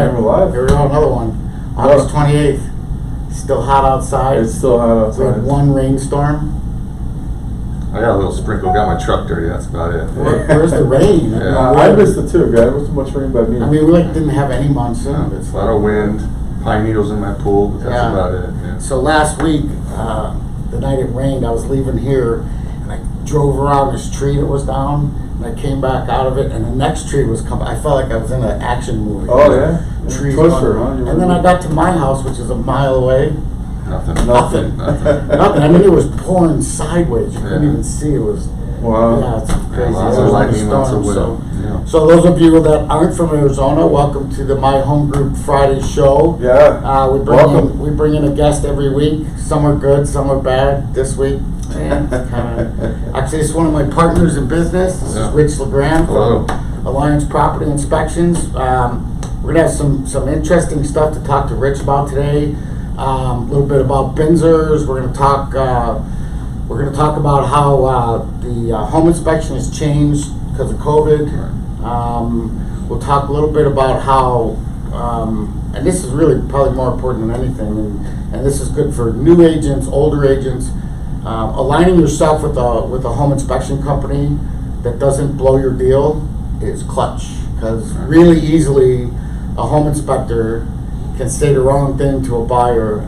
We're live. Here we go, another one. August 28th. Still hot outside. It's still hot outside. We had one rainstorm. I got a little sprinkle, got my truck dirty, that's about it. Where's the rain? Yeah. I missed it too, guys. There wasn't much rain by me. I mean, we didn't have any monsoon. It's a lot of wind, pine needles in my pool, but that's about it. Yeah. So last week, the night it rained, I was leaving here and I drove around this tree that was down and I came back out of it and the next tree was coming. I felt like I was in an action movie. Oh yeah? Trees Twister, going. huh? And then I got to my house, which is a mile away. Nothing. Nothing. I mean, it was pouring sideways. You couldn't even see. It was. Wow. Yeah, it's crazy. Lots of lightning, lots of wind. So those of you that aren't from Arizona, welcome to the My Home Group Friday show. Yeah. We bring in a guest every week. Some are good, some are bad. This week, actually, it's one of my partners in business. This is Rich Legrand from Alliance Property Inspections. We're gonna have some interesting stuff to talk to Rich about today. A little bit about Binzers. We're gonna talk about how the home inspection has changed because of COVID. We'll talk a little bit about how, and this is really probably more important than anything, and this is good for new agents, older agents, aligning yourself with a home inspection company that doesn't blow your deal is clutch, because really easily a home inspector can say the wrong thing to a buyer,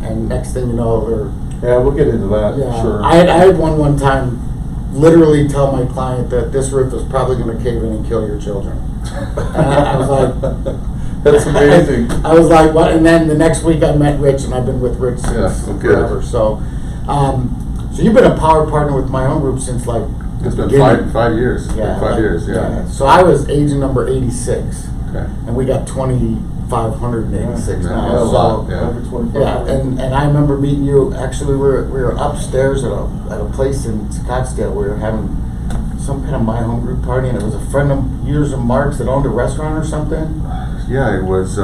and next thing you know, they're. Yeah, we'll get into that. Yeah, Sure. I had one time literally tell my client that this roof is probably going to cave in and kill your children. And I was like, that's amazing. I was like, what? And then the next week I met Rich, and I've been with Rich since forever. So, so you've been a power partner with my own group since like. It's been 5 years. Yeah, 5 years. Yeah. So I was agent number 86. Okay. And we got 2,586 now. Yeah, So, over 25. yeah, and I remember meeting you. Actually, we were upstairs at a place in Scottsdale. We were having some kind of My Home Group party, and it was a friend of yours and Mark's that owned a restaurant or something. Yeah, it was.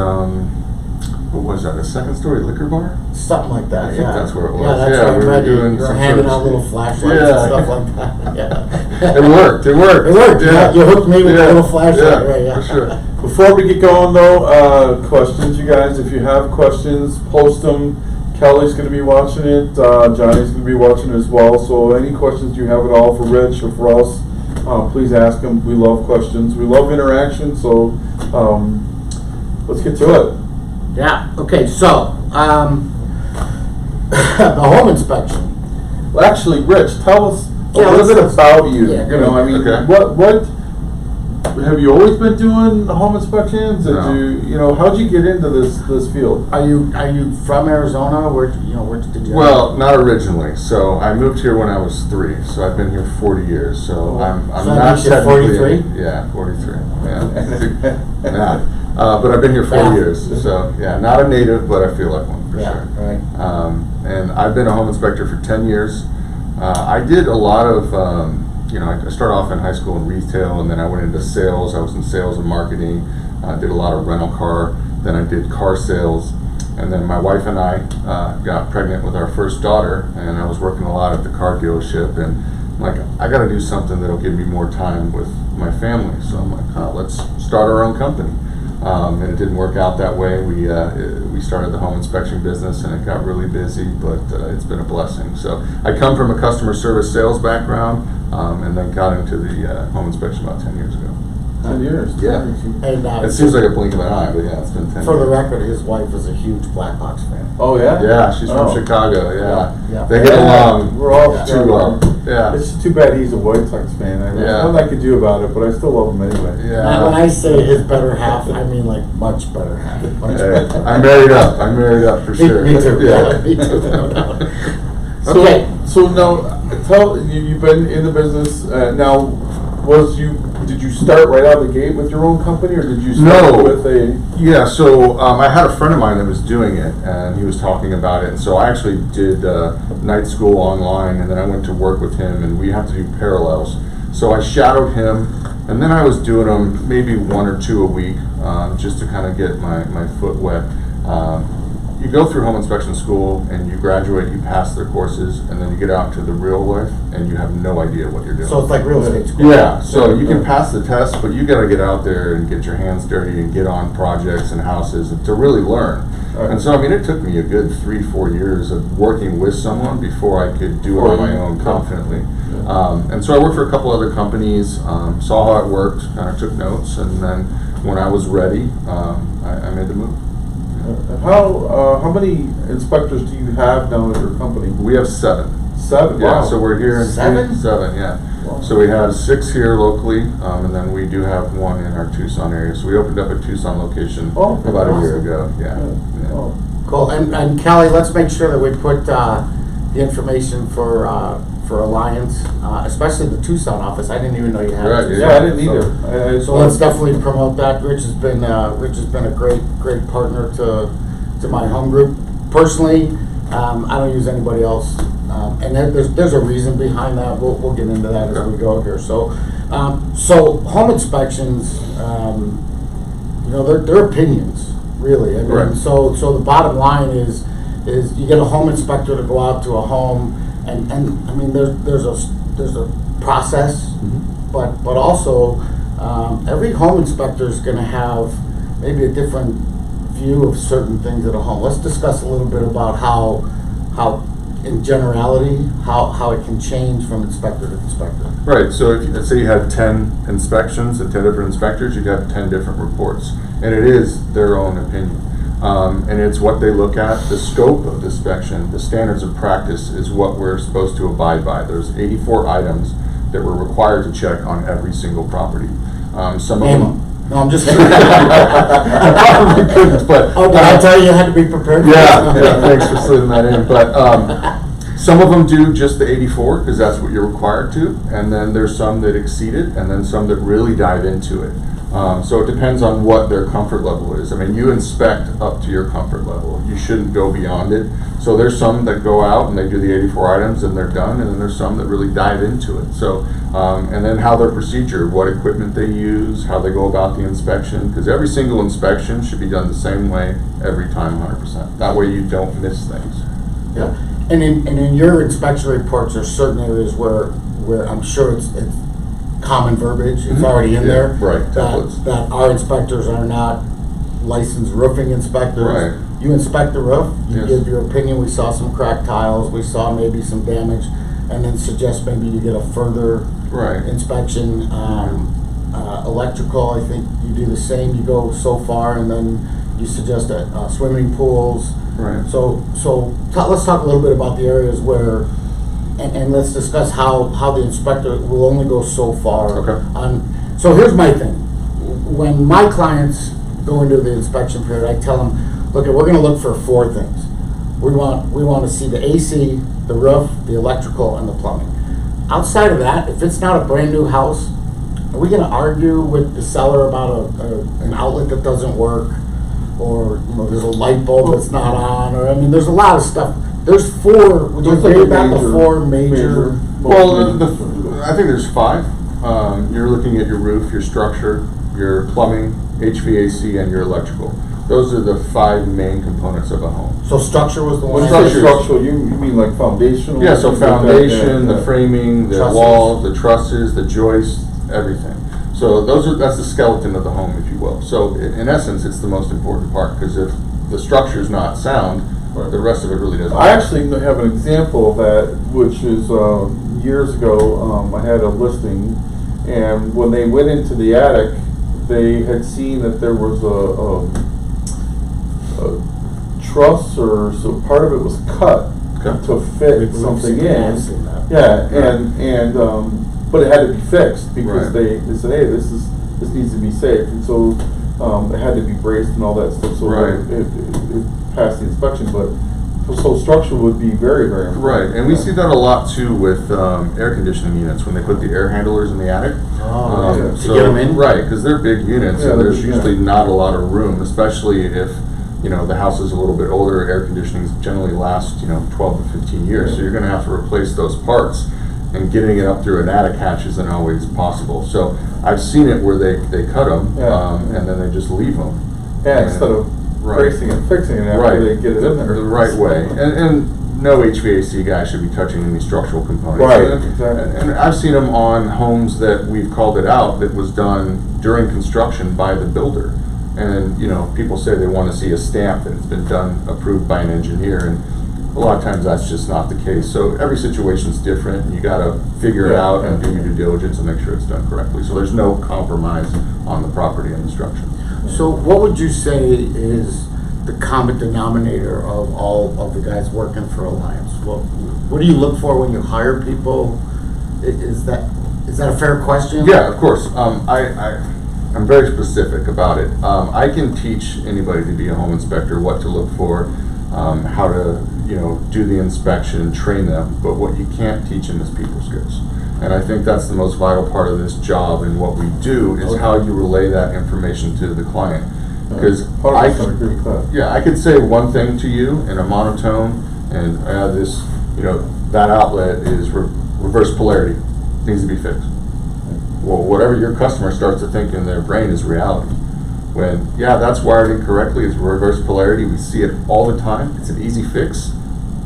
What was that? A second story liquor bar? Something like that. I think that's where it was. Yeah, that's Yeah, right. we were doing you were some handing sort out of- little flashlights and stuff like that. Yeah. It worked. It worked. It worked. Yeah. You hooked me with a little flashlight. Yeah, Right, yeah. for sure. Before we get going though, questions, you guys, if you have questions, post them. Kelly's going to be watching it. Johnny's going to be watching it as well. So any questions you have at all for Rich or for us, please ask them. We love questions. We love interaction. So let's get to it. Yeah. Okay. So the home inspection. Well, actually, Rich, tell us a Yeah, little bit about you. Yeah, You know, I mean, okay. what have you always been doing home inspections? Did No. you know, how'd you get into this field? Are you from Arizona? Where did you? Well, not originally. So I moved here when I was 3. So I've been here 40 years. So I'm So that not makes you technically 43? Yeah, 43. Yeah. Yeah. But I've been here 40 years. So yeah, not a native, but I feel like one for Yeah. sure. Right. And I've been a home inspector for 10 years. I did a lot of, I started off in high school in retail, and then I went into sales. I was in sales and marketing. I did a lot of rental car. Then I did car sales. And then my wife and I got pregnant with our first daughter, and I was working a lot at the car dealership. And I'm like, I got to do something that'll give me more time with my family. So I'm like, let's start our own company. And it didn't work out that way. We started the home inspection business, and it got really busy, but it's been a blessing. So I come from a customer service sales background, and then got into the home inspection about 10 years ago. 10 years. Yeah. And It seems like a blink of an eye, but yeah, it's been 10 for years. the record, his wife is a huge Blackhawks fan. Oh yeah. Yeah, she's from Oh. Chicago. Yeah, Yeah. they get along. We're all too well. Yeah. It's too bad he's a White Sox fan. There's nothing I could do about it, but I still love him anyway. And when I say his better half, I mean like much better half. Much Hey, better. I'm married up. I'm married up for sure. Me too. Yeah. Me too. No doubt. So, Okay. so now, you've been in the business now. Did you start right out of the gate with your own company, or did you start No. with a? Yeah, so I had a friend of mine that was doing it, and he was talking about it, and so I actually did night school online, and then I went to work with him, and we had to do parallels. So I shadowed him, and then I was doing them maybe 1 or 2 a week, just to kind of get my foot wet. you go through home inspection school and you graduate, you pass their courses, and then you get out to the real life and you have no idea what you're doing. So it's like real estate school. Yeah, so you can pass the test, but you gotta get out there and get your hands dirty and get on projects and houses to really learn. And so, I mean, it took me a good 3-4 years of working with someone before I could do it on my own confidently. And so I worked for a couple other companies, saw how it worked, kind of took notes, and then when I was ready, I made the move. How many inspectors do you have now at your company? We have 7. 7? Yeah, Wow. so we're here in 7? 7, yeah. Wow. So we have 6 here locally, and then we do have 1 in our Tucson area. So we opened up a Tucson location about a year ago. Yeah. Oh. Cool. And Kelly, let's make sure that we put the information for Alliance, especially the Tucson office. I didn't even know you had Right, it. Yeah, I didn't either. So let's definitely promote that. Rich has been a great partner to my home group. Personally, I don't use anybody else, and there's a reason behind that. We'll get into that as we go here. So home inspections, they're opinions, really. I mean, Right. so the bottom line is you get a home inspector to go out to a home, and I mean there's a process, but also every home inspector is going to have maybe a different view of certain things at a home. Let's discuss a little bit about how in generality, how it can change from inspector to inspector. Right, so if let's say you had 10 inspections and 10 different inspectors, you'd have 10 different reports. And it is their own opinion. And it's what they look at, the scope of the inspection, the standards of practice is what we're supposed to abide by. There's 84 items that we're required to check on every single property. Some of them... No, I'm just kidding. I probably couldn't, but... Oh, did I tell you had to be prepared for Yeah, this? yeah, thanks for slitting that in. But some of them do just the 84 because that's what you're required to, and then there's some that exceed it, and then some that really dive into it. So it depends on what their comfort level is. I mean, you inspect up to your comfort level. You shouldn't go beyond it. So there's some that go out and they do the 84 items and they're done, and then there's some that really dive into it. So, and then how their procedure, what equipment they use, how they go about the inspection, because every single inspection should be done the same way every time, 100%. That way you don't miss things. Yeah, and in your inspection reports, there's certain areas where I'm sure it's common verbiage, it's already in there. Right, templates. That our inspectors are not licensed roofing inspectors. Right. You inspect the roof, you Yes. give your opinion, we saw some cracked tiles, we saw maybe some damage, and then suggest maybe you get a further Right. inspection. Electrical, I think you do the same, you go so far, and then you suggest swimming pools. Right. So let's talk a little bit about the areas where, and let's discuss how the inspector will only go so far. Okay. So here's my thing. When my clients go into the inspection period, I tell them, look, we're going to look for 4 things. We want to see the AC, the roof, the electrical, and the plumbing. Outside of that, if it's not a brand new house, are we going to argue with the seller about an outlet that doesn't work, or there's a light bulb that's not on, or I mean, there's a lot of stuff. There's 4. Would you agree about the 4 major? Well, I think there's 5. You're looking at your roof, your structure, your plumbing, HVAC, and your electrical. Those are the 5 main components of a home. So structure was the one. When you say structural, you mean like foundational? Yeah, so things like that? foundation, Yeah. the framing, the Trusses. walls, the trusses, the joists, everything. So that's the skeleton of the home, if you will. So in essence, it's the most important part, because if the structure is not sound, the rest of it really doesn't. I actually have an example of that, which is years ago, I had a listing, and when they went into the attic, they had seen that there was a truss, or so part of it was cut to fit something in. Yeah, and but it had to be fixed because they said, hey, this needs to be safe, and so it had to be braced and all that stuff. So it passed the inspection, but so structure would be very, very important. Right, and we see that a lot too with air conditioning units when they put the air handlers in the attic. To get them in? Right, because they're big units, Yeah, and there's yeah. usually not a lot of room, especially if the house is a little bit older. Air conditioning generally lasts 12 to 15 years, so you're going to have to replace those parts, and getting it up through an attic hatch isn't always possible. So I've seen it where they cut them, and then they just leave them. Yeah, instead of bracing and fixing it after they get it in there. The right way. And no HVAC guy should be touching any structural components. Right, exactly. And I've seen them on homes that we've called it out that was done during construction by the builder. And, you know, people say they want to see a stamp that it's been done, approved by an engineer, and a lot of times that's just not the case. So every situation's different, and you gotta figure it out and do your due diligence and make sure it's done correctly. So there's no compromise on the property and the structure. So what would you say is the common denominator of all of the guys working for Alliance? What do you look for when you hire people? Is that a fair question? Yeah, of course. I'm very specific about it. I can teach anybody to be a home inspector what to look for, how to, you know, do the inspection, train them, but what you can't teach them is people skills. And I think that's the most vital part of this job, and what we do is how you relay that information to the client. Because I could say one thing to you in a monotone, and this, you know, that outlet is reverse polarity, needs to be fixed. Well, whatever your customer starts to think in their brain is reality. When, that's wired incorrectly, it's reverse polarity, we see it all the time, it's an easy fix,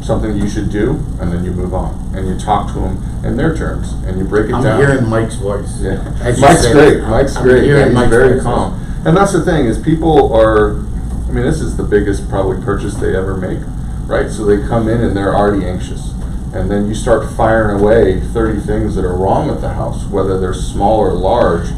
something you should do, and then you move on. And you talk to them in their terms, and you break it down. I'm hearing Mike's voice. Yeah. Mike's great, Mike's great, he's very calm. And that's the thing, is people are, I mean, this is the biggest probably purchase they ever make, right? So they come in and they're already anxious. And then you start firing away 30 things that are wrong with the house, whether they're small or large.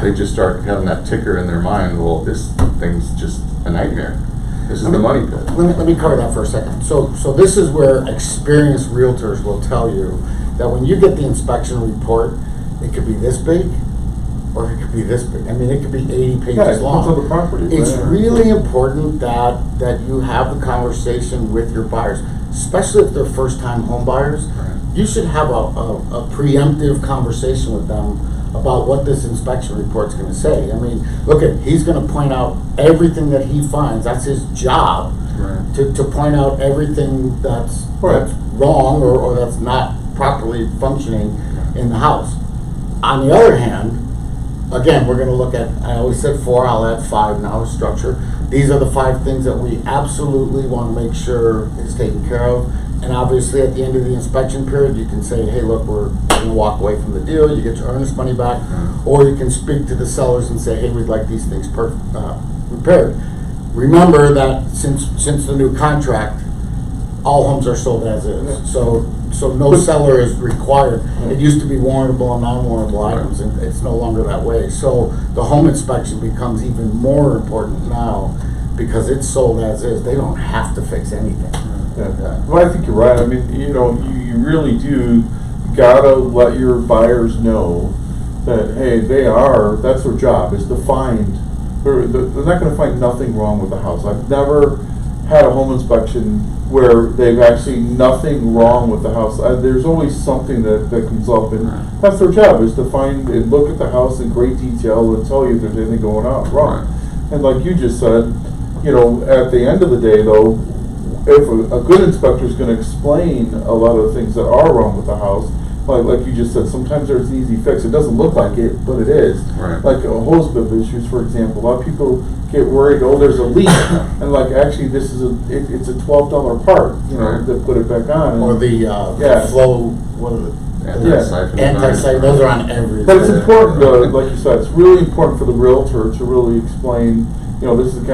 They just start having that ticker in their mind, well, this thing's just a nightmare. This is the money pit. Let me cover that for a second. So this is where experienced realtors will tell you that when you get the inspection report, it could be this big, or it could be this big. I mean, it could be 80 pages long. Depends on the property. It's really important that you have the conversation with your buyers, especially if they're first-time home buyers. Right. You should have a preemptive conversation with them about what this inspection report's going to say. I mean, look, he's going to point out everything that he finds. That's his job, Right. to point out everything that's wrong or that's not properly functioning in the house. On the other hand, again, we're going to look at, I always said 4, I'll add 5 now, structure. These are the 5 things that we absolutely want to make sure is taken care of. And obviously at the end of the inspection period, you can say, hey, look, we're going to walk away from the deal, you get your earnest money back. Or you can speak to the sellers and say, hey, we'd like these things repaired. Remember that since the new contract, all homes are sold as is. So no seller is required. It used to be warrantable and non-warrantable items, and it's no longer that way. So the home inspection becomes even more important now because it's sold as is. They don't have to fix anything. Yeah. Well, I think you're right. I mean, you know, you really do gotta let your buyers know that, hey, that's their job, is to find, they're not gonna find nothing wrong with the house. I've never had a home inspection where they've actually nothing wrong with the house. There's always something that comes up, and that's their job, is to find and look at the house in great detail and tell you if there's anything going on wrong. And like you just said, you know, at the end of the day though, if a good inspector is going to explain a lot of the things that are wrong with the house, like you just said, sometimes there's an easy fix. It doesn't look like it, but it is. Right. Like hose bib issues, for example. A lot of people get worried, oh, there's a leak, and like actually this is it's a $12 part, you know, to put it back on. Or the flow, what are the anti-siphon, those are on everything. But it's important, like you said, it's really important for the realtor to really explain, you know, this is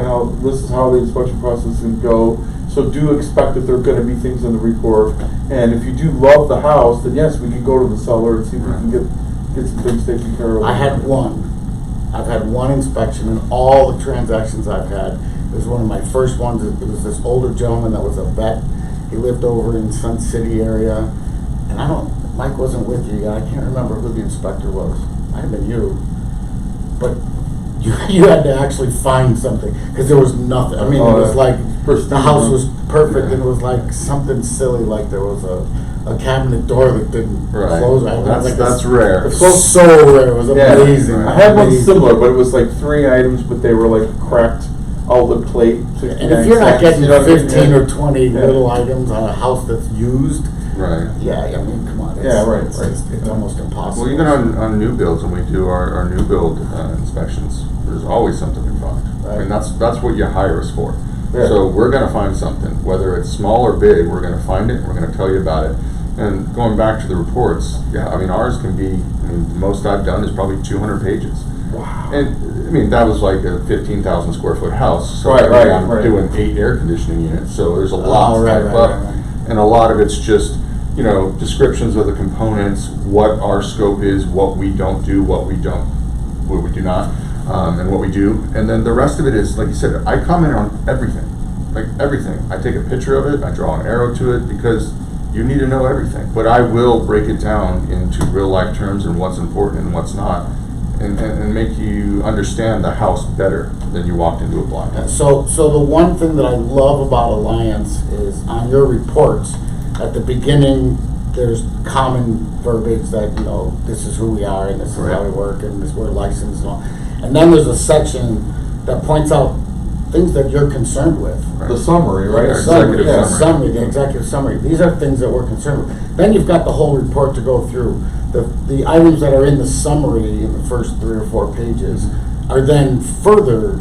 how the inspection process can go. So do expect that there are going to be things in the report, and if you do love the house, then yes, we can go to the seller and see if we can get some things taken care of. I've had one inspection in all the transactions I've had. It was one of my first ones. It was this older gentleman that was a vet. He lived over in Sun City area, and Mike wasn't with you yet. I can't remember who the inspector was. Might have been you, but you had to actually find something because there was nothing. I mean, it was like the house was perfect, and it was like something silly, like there was a cabinet door that didn't close right. That's rare. It was so rare. It was amazing. I had one similar, but it was like 3 items, but they were like cracked outlet plate. And if you're not getting 15 or 20 little items on a house that's used, yeah, I mean, come on. It's almost impossible. Well, even on new builds, when we do our new build inspections, there's always something we find. I mean, that's what you hire us for. Yeah. So we're gonna find something, whether it's small or big, we're gonna find it, and we're gonna tell you about it. And going back to the reports, yeah, I mean, ours can be, the most I've done is probably 200 pages. Wow. And, I mean, that was like a 15,000 square foot house, so Right, right, I'm right. doing 8 air conditioning units, so there's a lot to type up. Right. And a lot of it's just, descriptions of the components, what our scope is, what we don't do, what we do not, and what we do. And then the rest of it is, like you said, I comment on everything, like everything. I take a picture of it, I draw an arrow to it, because you need to know everything. But I will break it down into real life terms and what's important and what's not, and make you understand the house better than you walked into a blind. So the one thing that I love about Alliance is on your reports, at the beginning, there's common verbiage that, this is who we are and this is how we work and this we're licensed and all. And then there's a section that points out things that you're concerned with. Right. The summary, right? Yeah, Summary, executive summary. the executive summary. These are things that we're concerned with. Then you've got the whole report to go through. The items that are in the summary in the first 3 or 4 pages are then further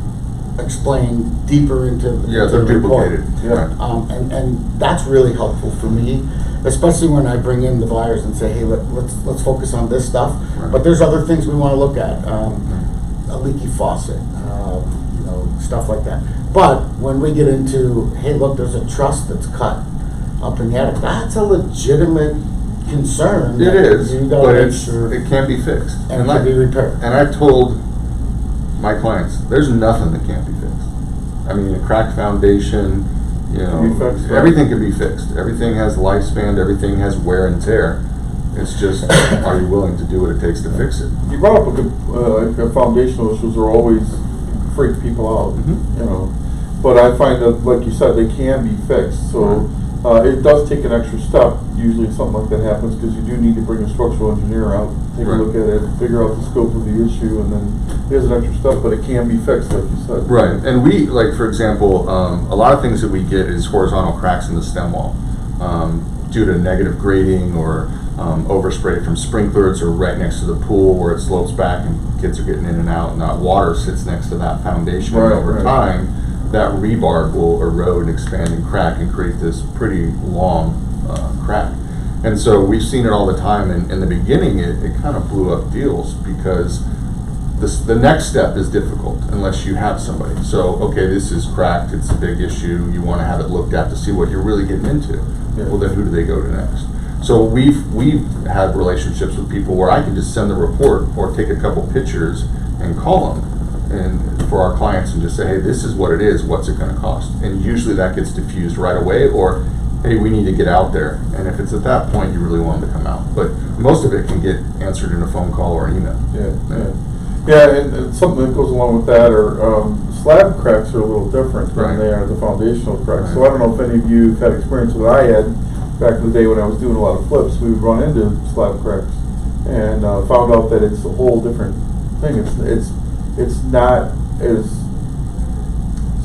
explained deeper into the They're report. duplicated. Yeah. Right. And that's really helpful for me, especially when I bring in the buyers and say, hey, let's focus on this stuff. Right. But there's other things we want to look at. A leaky faucet, stuff like that. But when we get into, hey, look, there's a truss that's cut up in the attic, that's a legitimate concern. It that is, you gotta but make sure it can be fixed. and it can be repaired. And I've told my clients, there's nothing that can't be fixed. I mean, a cracked foundation, Can be fixed, right? everything can be fixed. Everything has lifespan, everything has wear and tear. It's just, are you willing to do what it takes to fix it? You brought up a good, foundational issues are always freak people out, But I find that, like you said, they can be fixed. So it does take an extra step. Usually something like that happens because you do need to bring a structural engineer out, take Right. a look at it, figure out the scope of the issue, and then there's an extra step, but it can be fixed, like you said. Right, and we, like, for example, a lot of things that we get is horizontal cracks in the stem wall due to negative grading or overspray from sprinklers or right next to the pool where it slopes back and kids are getting in and out, and that water sits next to that foundation. Right, and over right. time, that rebar will erode, expand, and crack and create this pretty long crack. And so we've seen it all the time, and in the beginning it kind of blew up deals because the next step is difficult unless you have somebody. So, okay, this is cracked, it's a big issue, you want to have it looked at to see what you're really getting into. Yeah. Well, then who do they go to next? So we've had relationships with people where I can just send the report or take a couple pictures and call them and for our clients and just say, hey, this is what it is, what's it going to cost? And usually that gets diffused right away, or hey, we need to get out there. And if it's at that point, you really want them to come out. But most of it can get answered in a phone call or an email. Yeah, and something that goes along with that are slab cracks are a little different than Right. they are the foundational cracks. Right. So I don't know if any of you have had experience with what I had back in the day when I was doing a lot of flips. We would run into slab cracks and found out that it's a whole different thing. It's not as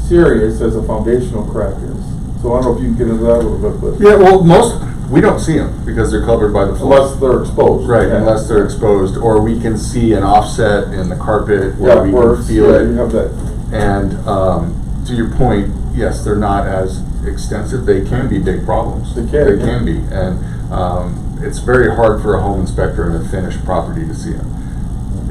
serious as a foundational crack is. So I don't know if you can get into that a little bit, but Yeah, well, we don't see them because they're covered by the floor. unless they're exposed. Right, Yeah. unless they're exposed, or we can see an offset in the carpet where Yeah, we where can feel you it. have that. And to your point, yes, they're not as extensive. They can be big problems. They can, They yeah. can be, and it's very hard for a home inspector in a finished property to see them.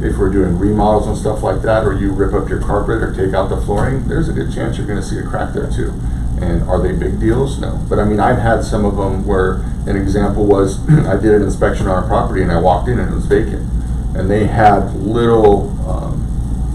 If we're doing remodels and stuff like that, or you rip up your carpet or take out the flooring, there's a good chance you're going to see a crack there too. And are they big deals? No. But I mean, I've had some of them where an example was I did an inspection on a property and I walked in and it was vacant. And they had little,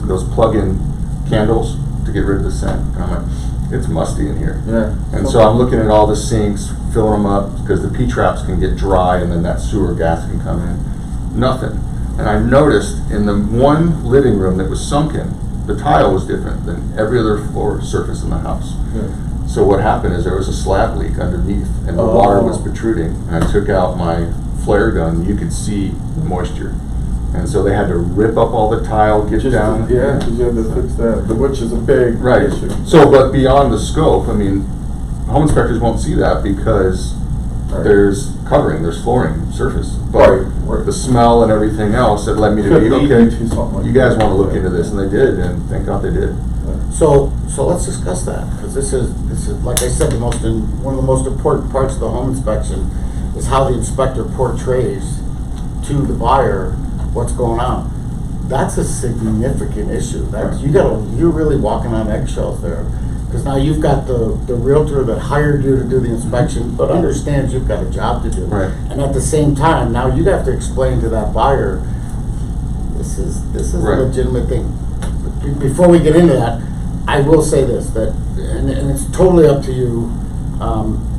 those plug-in candles to get rid of the scent. And I'm like, it's musty in here. Yeah. And so I'm looking at all the sinks, filling them up because the P-traps can get dry and then that sewer gas can come in. Nothing. And I noticed in the one living room that was sunken, the tile was different than every other floor surface in the house. Yeah. So what happened is there was a slab leak underneath and the water was protruding. And I took out my flare gun, you could see the moisture. And so they had to rip up all the tile, get down. Yeah, because you have to fix that, which is a big Right. issue. So, but beyond the scope, I mean, home inspectors won't see that because Right. there's covering, there's flooring, surface. But Right. the smell and everything else that led me to Could be, lead okay, to something like you guys that. want to look into this, and they did, and thank God they did. So let's discuss that, because this is, like I said, one of the most important parts of the home inspection is how the inspector portrays to the buyer what's going on. That's a significant issue. You're really walking on eggshells there. Because now you've got the realtor that hired you to do the inspection, but understands you've got a job to do. Right. And at the same time, now you'd have to explain to that buyer, this is Right. a legitimate thing. Before we get into that, I will say this, that, and it's totally up to you,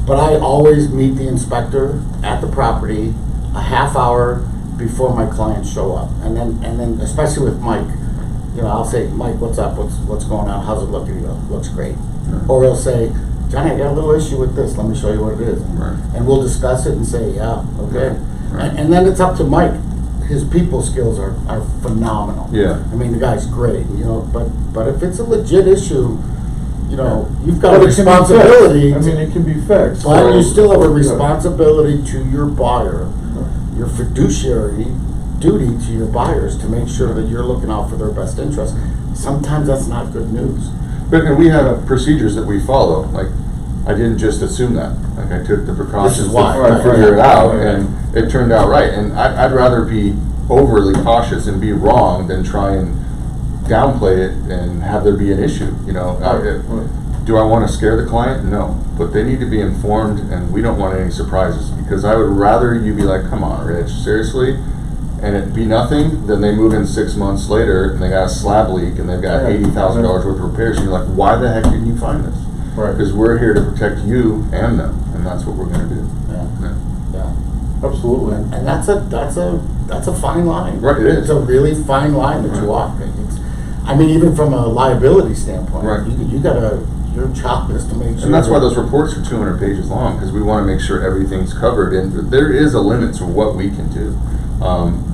but I always meet the inspector at the property a half hour before my clients show up. And then especially with Mike, I'll say, Mike, what's up? What's going on? How's it looking? He goes, looks great. Yeah. Or he'll say, Johnny, I got a little issue with this. Let me show you what it is. Right. And we'll discuss it and say, yeah, okay. Right. And then it's up to Mike. His people skills are phenomenal. Yeah. I mean, the guy's great, but if it's a legit issue, you've got But a it can be responsibility. fixed. I mean, it can be fixed. But you still have a Yeah. responsibility to your buyer, your fiduciary duty to your buyers to make sure that you're looking out for their best interest. Sometimes that's not good news. And we have procedures that we follow. Like, I didn't just assume that. Like, I took the precautions why, to right, figure it out, right. and it turned out right. And I'd rather be overly cautious and be wrong than try and downplay it and have there be an issue. Do I want to scare the client? No. But they need to be informed, and we don't want any surprises, because I would rather you be like, come on, Rich, seriously? And it be nothing, then they move in 6 months later and they got a slab leak and they've got Yeah. $80,000 worth of repairs, and you're like, why the heck didn't you find this? Right. Because we're here to protect you and them, and that's what we're gonna do. Yeah. Absolutely. And that's a fine line. Right, it is. It's a really fine line that you walk. Even from a liability standpoint, Right. your job is to make sure. And that's why those reports are 200 pages long, because we want to make sure everything's covered, and there is a limit to what we can do.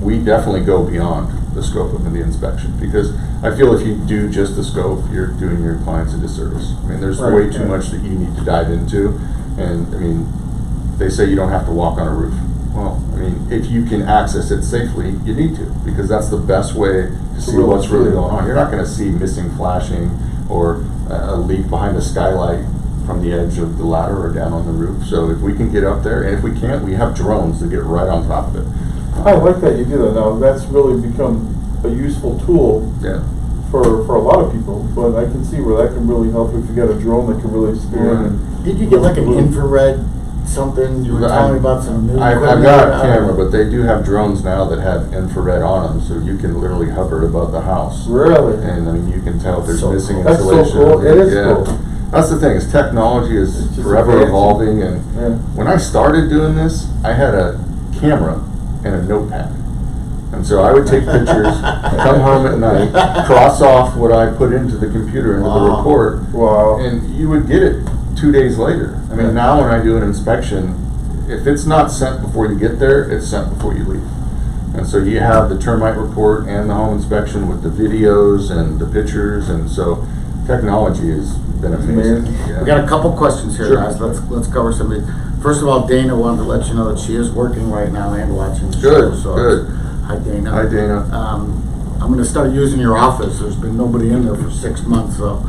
We definitely go beyond the scope of the inspection, because I feel if you do just the scope, you're doing your clients a disservice. I mean, there's Right, way too yeah. much that you need to dive into, and they say you don't have to walk on a roof. Well, if you can access it safely, you need to, because that's the best way to see what's really going on. You're not going to see missing flashing or a leak behind a skylight from the edge of the ladder or down on the roof. So if we can get up there, and if we can't, we have drones that get right on top of it. I like that you do that now. That's really become a useful tool Yeah. for a lot of people, but I can see where that can really help if you got a drone that can really scan. And Did you get like an infrared something? You were telling me about some new I've equipment. got a camera, but they do have drones now that have infrared on them, so you can literally hover above the house. Really? And you can tell if there's So missing cool. That's so insulation. cool. It is Yeah. cool. That's the thing, is technology is It's just forever advancing. evolving, and Yeah. when I started doing this, I had a camera and a notepad. And so I would take pictures, come home at night, cross off what I put into the computer, into the Wow. report, Wow. and you would get it 2 days later. Now when I do an inspection, if it's not sent before you get there, it's sent before you leave. And so you have the termite report and the home inspection with the videos and the pictures, and so technology has been amazing. Amazing. Yeah. We got a couple questions here, Sure. guys. Let's cover some of these. First of all, Dana wanted to let you know that she is working right now and watching the Good, show. So good. Hi, Dana. Hi, Dana. I'm going to start using your office. There's been nobody in there for 6 months, so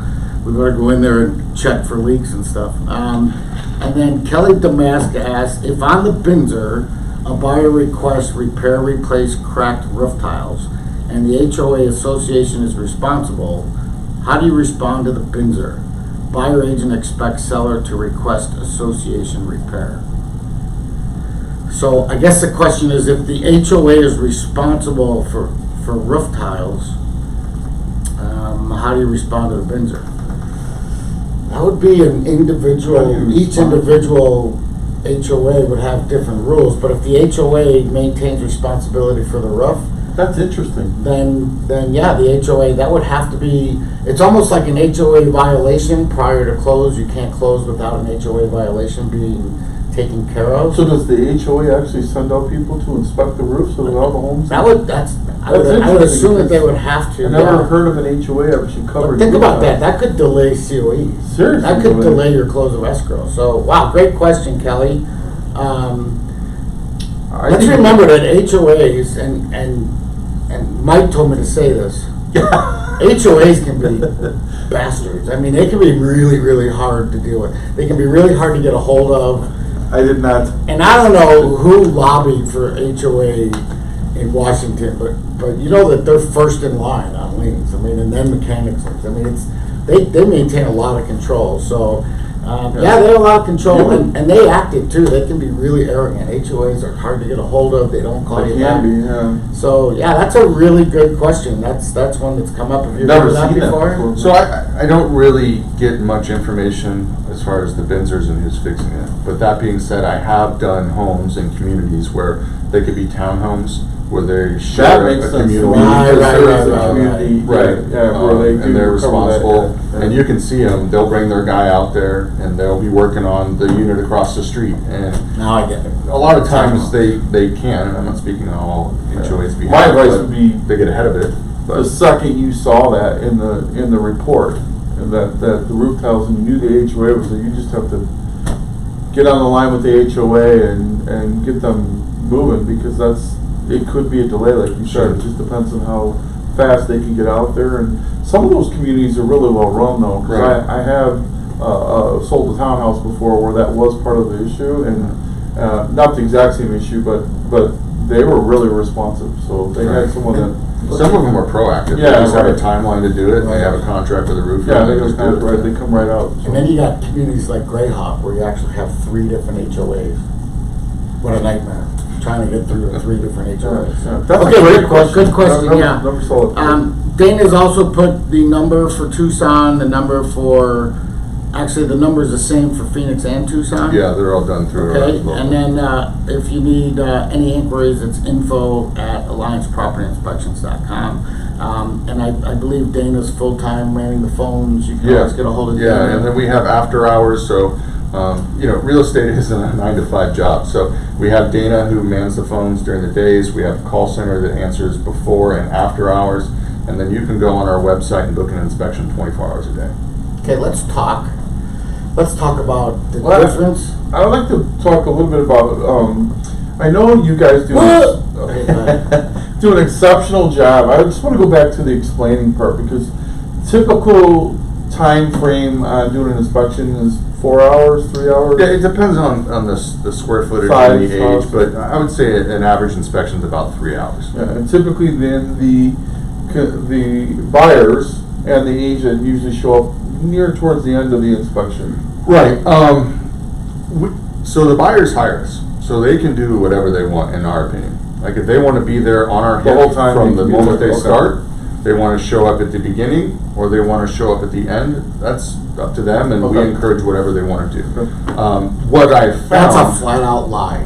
we better go in there and check for leaks and stuff. And then Kelly Damask asked, if on the Binzer, a buyer requests repair, replace cracked roof tiles, and the HOA association is responsible, how do you respond to the Binzer? Buyer agent expects seller to request association repair. So I guess the question is, if the HOA is responsible for roof tiles, how do you respond to the Binzer? That would be an individual, each individual HOA would have different rules, but if the HOA maintains responsibility for the roof, That's interesting. then yeah, the HOA, that would have to be, it's almost like an HOA violation prior to close. You can't close without an HOA violation being taken care of. So does the HOA actually send out people to inspect the roof so that all the homes? I would assume that they would have to. I never yeah. heard of an HOA actually But covering. think roof about that. tiles. That could delay COE. Seriously. That could delay your close of escrow. So, wow, great question, Kelly. Let's remember that HOAs, and Mike told me to say this, HOAs can be bastards. I mean, they can be really, really hard to deal with. They can be really hard to get a hold of. I did not. And I don't know who lobbied for HOA in Washington, but you know that they're first in line on liens. I mean, and then mechanics liens. I mean, they maintain a lot of control. So yeah, they have a lot of control, and they act it too. They can be really arrogant. HOAs are hard to get a hold of. They don't call you back. So yeah, that's a really good question. That's one that's come up. Have you Never heard that seen that before? before. So I don't really get much information as far as the Benzers and who's fixing it. But that being said, I have done homes in communities where they could be townhomes where they share a community. Right. Yeah, where they and they're responsible. That. And you can see them. They'll bring their guy out there, and they'll be working on the unit across the street. And now I get it. A lot of times they can. And I'm not speaking on all HOAs behalf. My advice would be they get ahead of it. The second you saw that in the report, that the roof tiles, and you knew the HOA was there, you just have to get on the line with the HOA and get them moving, because it could be a delay, like you said. It just depends on how fast they can get out there. And some of those communities are really well run, though. Because I have sold a townhouse before where that was part of the issue, and not the exact same issue, but they were really responsive. So they had someone that. Some of them are proactive. Yeah, they just have a timeline to do it. They have a contract with a roofer. Yeah, they come right out. So. And then you got communities like Greyhawk where you actually have 3 different HOAs. What a nightmare. Trying to get through 3 different HOAs. Yeah. That's okay, a great question. Good question, Never saw it. Dana's also put the number for Tucson, the number for, actually the number is the same for Phoenix and Tucson. Yeah, they're all done through. Okay, and then if you need any inquiries, it's info@alliancepropertyinspections.com. And I believe Dana's full-time manning the phones. You can always get a hold of Dana. Yeah, and then we have after hours, so real estate isn't a 9-to-5 job. So we have Dana who mans the phones during the days. We have a call center that answers before and after hours. And then you can go on our website and book an inspection 24 hours a day. Okay, let's talk about the difference. I would like to talk a little bit about, I know you guys do do an exceptional job. I just want to go back to the explaining part, because typical time frame on doing an inspection is 4 hours, 3 hours? Yeah, it depends on the square footage Size, and the age, but I would say an average inspection is about 3 hours. Yeah, and typically then the buyers and the agent usually show up near towards the end of the inspection. Right. So the buyers hire us, so they can do whatever they want, in our opinion. Like if they want to be there on our The whole hip time from the they can be moment there, they okay. start, they want to show up at the beginning, or they want to show up at the end. That's up to them, and we Okay. encourage whatever they want to do. Okay. What I found. That's a flat out lie.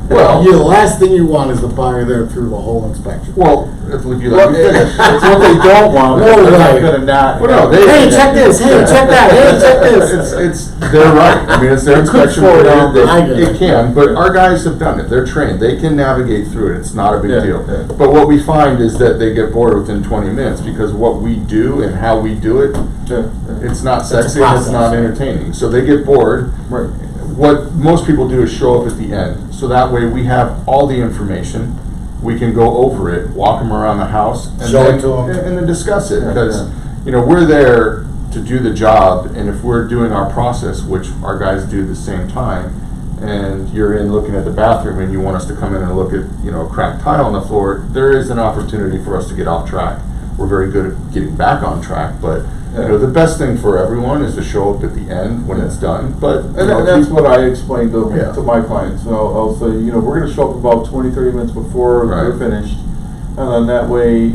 Well, The last thing you want is the buyer there through the whole inspection. well, if you let me finish. It's what they don't want. No, They're right. not gonna not. Well, no, Hey, check this. Hey, check that. Hey, check this. They're right. I mean, it's their inspection. slow down, They- I get It it. can, but our guys have done it. They're trained. They can navigate through it. It's not a big Yeah, deal. yeah. But what we find is that they get bored within 20 minutes because what we do and how we do it, Yeah, it's not a sexy and it's not process. entertaining. So they get bored. right. What most people do is show up at the end. So that way we have all the information. We can go over it, walk them around the house, and Show then, it to 'em. and then discuss it. Yeah, Because, yeah. we're there to do the job, and if we're doing our process, which our guys do at the same time, and you're in looking at the bathroom and you want us to come in and look at, a cracked tile on the floor, there is an opportunity for us to get off track. We're very good at getting back on track, but the best thing for everyone is to show up at the end when it's done. But And that's what I explained to Yeah. my clients. So I'll say, we're going to show up about 20, 30 minutes before they're Right. finished. And then that way,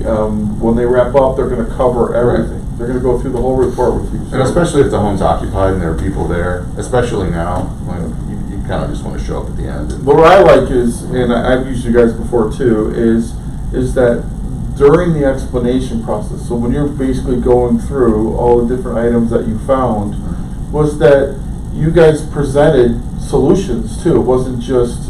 when they wrap up, they're going to cover everything. They're going to go through the whole report with you. And especially if the home's occupied and there are people there, especially now, when you kind of just want to show up at the end. And What I like is, and I've used you guys before too, is that during the explanation process, so when you're basically going through all the different items that you found, was that you guys presented solutions too. It wasn't just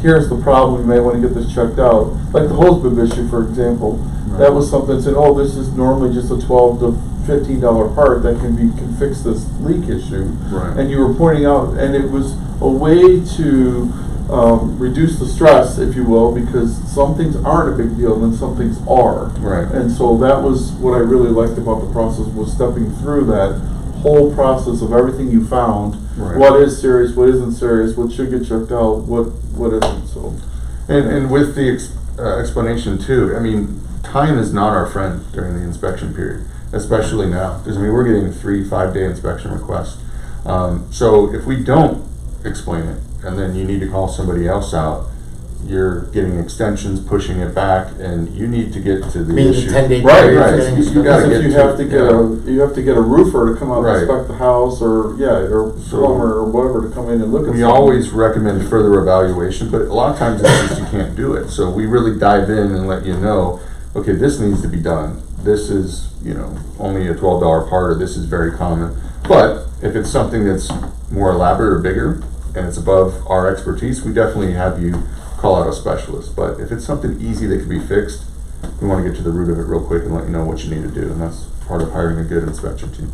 here's the problem, you may want to get this checked out. Like the hose bib issue, for example, that was something that said, oh, this is normally just a $12 to $15 part that can fix this leak issue. Right. And you were pointing out, and it was a way to reduce the stress, if you will, because some things aren't a big deal and some things are. Right. And so that was what I really liked about the process, was stepping through that whole process of everything you found. Right. What is serious, what isn't serious, what should get checked out, what isn't. So, And with the explanation too, I mean, time is not our friend during the inspection period, especially now. Because I mean, we're getting 3-5 day inspection requests. So if we don't explain it, and then you need to call somebody else out, you're getting extensions, pushing it back, and you need to get to the issue. 10-day right, period right. getting You gotta Because get you to- have to get yeah. you have to get a roofer to come out Right. and inspect the house, or or So- plumber or whatever to come in and look at. We something. always recommend further evaluation, but a lot of times it's just you can't do it. So we really dive in and let you know, okay, this needs to be done. This is, only a $12 part, or this is very common. But if it's something that's more elaborate or bigger, and it's above our expertise, we definitely have you call out a specialist. But if it's something easy that can be fixed, we want to get to the root of it real quick and let you know what you need to do. And that's part of hiring a good inspection team.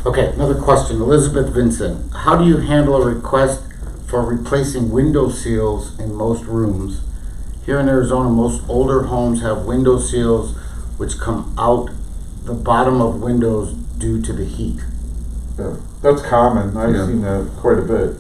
Okay, another question. Elizabeth Vincent, how do you handle a request for replacing window seals in most rooms? Here in Arizona, most older homes have window seals which come out the bottom of windows due to the heat. Yeah, that's common. I've Yeah. seen that quite a bit.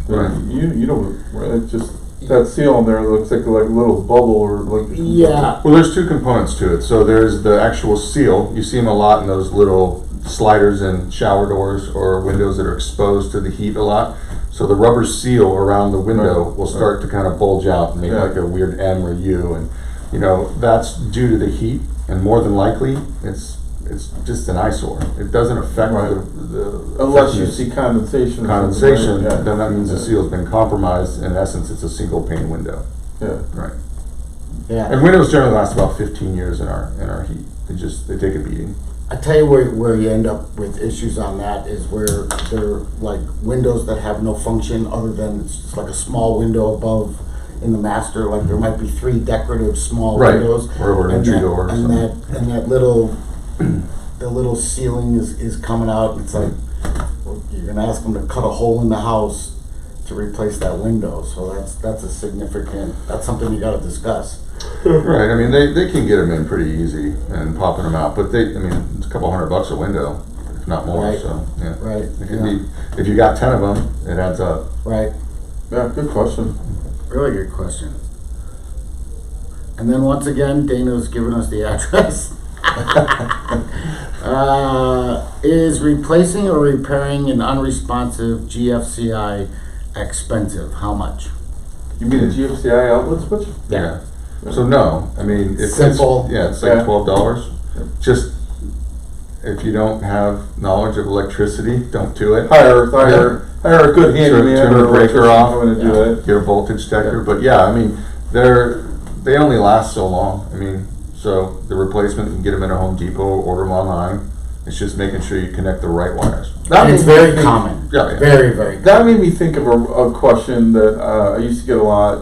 Right. You know, it's just that seal on there looks like a little bubble or like. Yeah. Well, there's two components to it. So there's the actual seal. You see them a lot in those little sliders in shower doors or windows that are exposed to the heat a lot. So the rubber seal around the window Right. will start to kind of bulge out and make Yeah. like a weird M or U, and that's due to the heat. And more than likely, it's just an eyesore. It doesn't affect Right. the Unless you thickness. see condensation. or something, Condensation, right? Yeah. then that means the seal's been compromised. In essence, it's a single pane window. Yeah. Right. Yeah. And windows generally last about 15 years in our heat. They take a beating. I tell you where you end up with issues on that is where they're like windows that have no function other than it's just like a small window above in the master. Like there might be 3 decorative small Right. windows. Or an entry door or and something. that little the little ceiling is coming out. And it's like well, you're gonna ask them to cut a hole in the house to replace that window. So that's a significant. That's something you got to discuss. Right, I mean, they can get them in pretty easy and popping them out, but it's a couple $100 a window, if not more, Right. so, yeah. Right. It can be, if you got 10 of them, it adds up. Right. Yeah. Good question. Really good question. And then once again, Dana's giving us the address. Is replacing or repairing an unresponsive GFCI expensive? How much? You mean a GFCI outlet switch? Yeah. So no, I mean, Simple. it's like Yeah. $12. Just, if you don't have knowledge of electricity, don't do it. Hire a good handyman Turn or the breaker electrician off. coming to do Yeah. it. Get a voltage detector, but yeah, I mean, they only last so long. I mean, so the replacement, you can get them in a Home Depot, order them online. It's just making sure you connect the right wires. That And it's made me very think- common. Yeah. Very, very common. That made me think of a question that I used to get a lot.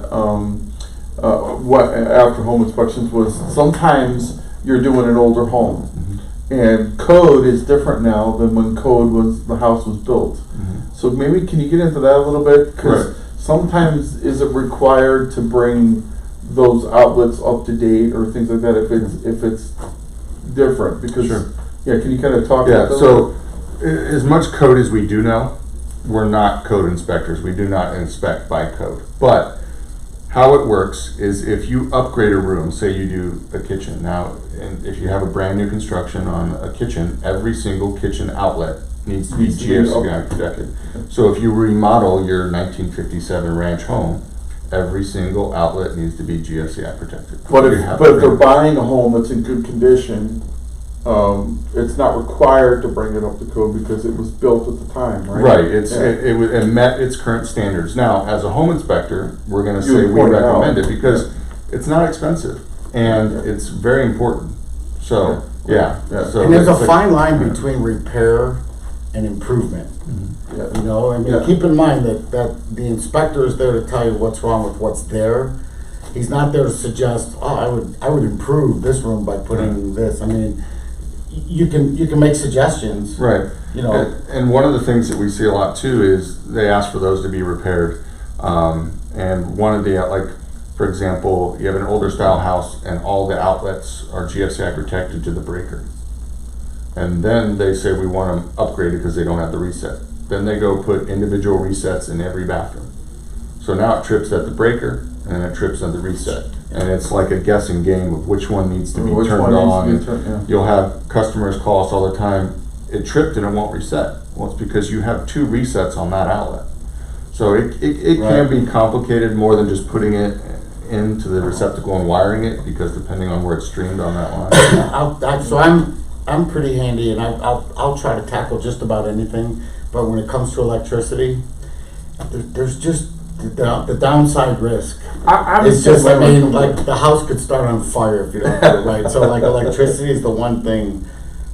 What after home inspections was sometimes you're doing an older home, and code is different now than when the house was built. So maybe can you get into that a little bit? Because Right. sometimes is it required to bring those outlets up to date or things like that if it's different? Because Sure. yeah, can you kind of talk? Yeah, about that? so as much code as we do know, we're not code inspectors. We do not inspect by code. But how it works is if you upgrade a room, say you do a kitchen now, and if you have a brand new construction on a kitchen, every single kitchen outlet needs to be Needs to be GFCI protected. So if you remodel your 1957 ranch home, every single outlet needs to be GFCI protected. But You if have they're to- buying a home that's in good condition, it's not required to bring it up to code because it was built at the time, right? Right, Yeah. it met its current standards. Now, as a home inspector, we're gonna You say would we point it out. recommend it because it's not expensive and it's very important. So, yeah. Yeah. So And there's a it's like- fine line between repair and improvement. Yeah. You know, I mean, Yeah. keep in mind that the inspector is there to tell you what's wrong with what's there. He's not there to suggest, oh, I would improve this room by putting this. I mean, you can make suggestions. Right. You know. And one of the things that we see a lot too is they ask for those to be repaired. And one of the, like, for example, you have an older style house and all the outlets are GFCI protected to the breaker. And then they say we want them upgraded because they don't have the reset. Then they go put individual resets in every bathroom. So now it trips at the breaker and it trips at the reset. And it's like a guessing game of which one needs to be turned on. You'll have customers call us all the time, it tripped and it won't reset. Well, it's because you have 2 resets on that outlet. So it can be complicated more than just putting it into the receptacle and wiring it, because depending on where it's streamed on that line. So I'm pretty handy, and I'll try to tackle just about anything. But when it comes to electricity, there's just the downside risk. It's just, I mean, like the house could start on fire if you don't do it right. So like electricity is the one thing.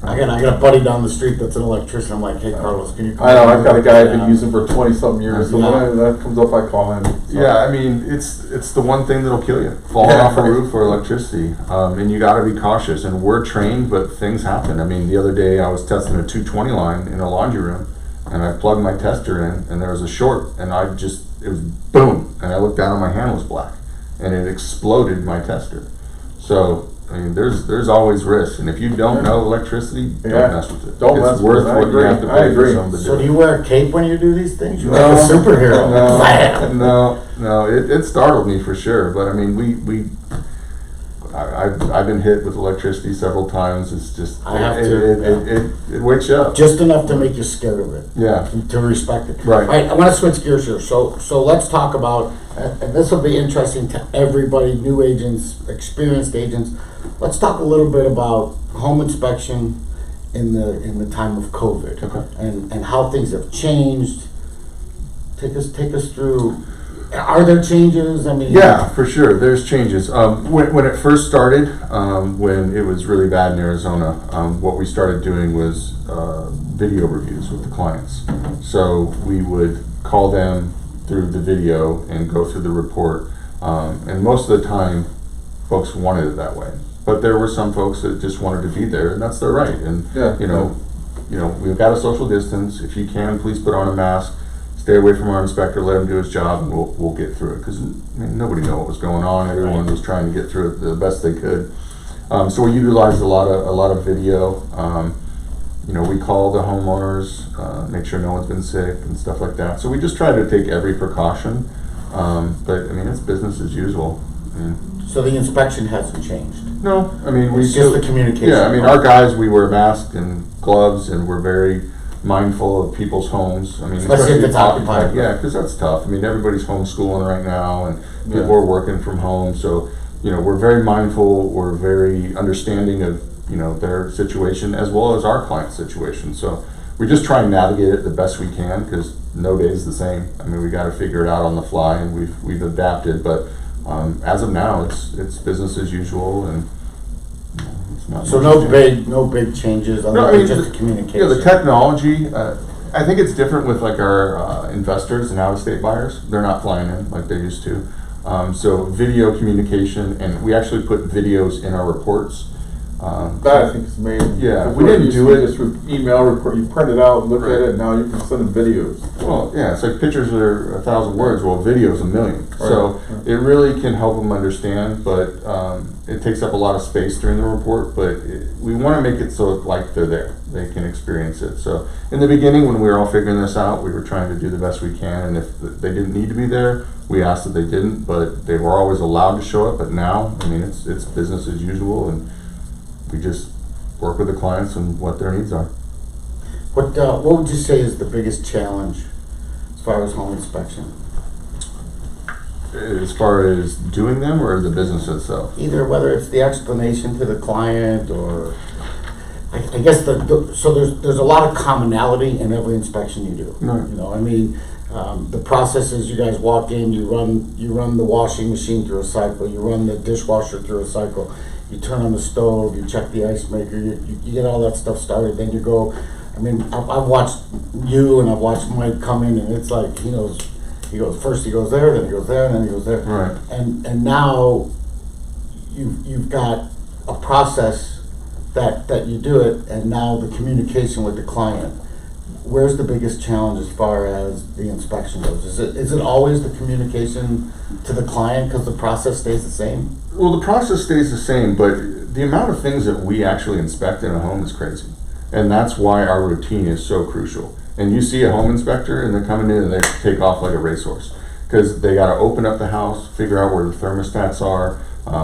I got a buddy down the street that's an electrician. I'm like, hey Carlos, can you come? I know, I've got a guy I've been using for 20-something years, so when that comes up, I call him. So. Yeah, I mean, it's the one thing that'll kill you, falling off a roof or electricity. And you gotta be cautious, and we're trained, but things happen. I mean, the other day I was testing a 220 line in a laundry room, and I plugged my tester in, and there was a short, and it was boom, and I looked down and my hand was black, and it exploded my tester. So, I mean, there's always risk, and if you don't know electricity, don't mess with it. Don't mess with it. What you have to pay for someone to do. So do you wear a cape when you do these things? You're like a superhero. No, it startled me for sure. But I mean, I've been hit with electricity several times. It's just it wakes you up just enough to make you scared of it. Yeah, to respect it. Right. All right. I want to switch gears here. So let's talk about, and this will be interesting to everybody, new agents, experienced agents. Let's talk a little bit about home inspection in the time of COVID, and how things have changed. Take us through. Are there changes? I mean, yeah, for sure. There's changes. When it first started, when it was really bad in Arizona, what we started doing was video reviews with the clients. So we would call them through the video and go through the report. And most of the time, folks wanted it that way. But there were some folks that just wanted to be there, and that's their right. And you know, we've got a social distance. If you can, please put on a mask. Stay away from our inspector. Let him do his job, and we'll get through it. Because I mean, nobody knew what was going on. Everyone was trying to get through it the best they could. So we utilized a lot of video. We call the homeowners, make sure no one's been sick and stuff like that. So we just try to take every precaution. But I mean, it's business as usual. So the inspection hasn't changed? No, I mean, it's just the communication. Yeah, I mean, our guys, we wear masks and gloves, and we're very mindful of people's homes. I mean, especially if it's occupied. Yeah, because that's tough. I mean, everybody's homeschooling right now, and people are working from home. So, we're very mindful. We're very understanding of, their situation as well as our client's situation. So we just try and navigate it the best we can, because no day is the same. I mean, we got to figure it out on the fly, and we've adapted. But as of now, it's business as usual, and it's not. So no big changes. Just the communication. Yeah, the technology. I think it's different with like our investors and out-of-state buyers. They're not flying in like they used to. So video communication, and we actually put videos in our reports. That I think is amazing. Yeah, we didn't do it just with email report. You print it out, look at it, and now you can send them videos. Well, yeah, it's like pictures are 1,000 words. Well, video's 1,000,000. Right. So it really can help them understand, but it takes up a lot of space during the report. But we want to make it so like they're there, they can experience it. So in the beginning, when we were all figuring this out, we were trying to do the best we can, and if they didn't need to be there, we asked that they didn't, but they were always allowed to show up. But now, I mean, it's business as usual, and we just work with the clients and what their needs are. What would you say is the biggest challenge as far as home inspection? As far as doing them or the business itself? Either, whether it's the explanation to the client, or I guess so there's a lot of commonality in every inspection you do. Right. The process is you guys walk in, you run the washing machine through a cycle, you run the dishwasher through a cycle, you turn on the stove, you check the ice maker, you get all that stuff started, then you go. I mean, I've watched you and I've watched Mike come in, and it's like he goes first, he goes there, then he goes there, and then he goes there. Right. And now you've got a process that you do it, and now the communication with the client. where's the biggest challenge as far as the inspection goes? Is it always the communication to the client because the process stays the same? Well, the process stays the same, but the amount of things that we actually inspect in a home is crazy. And that's why our routine is so crucial. And you see a home inspector and they're coming in and they take off like a racehorse because they got to open up the house, figure out where the thermostats are,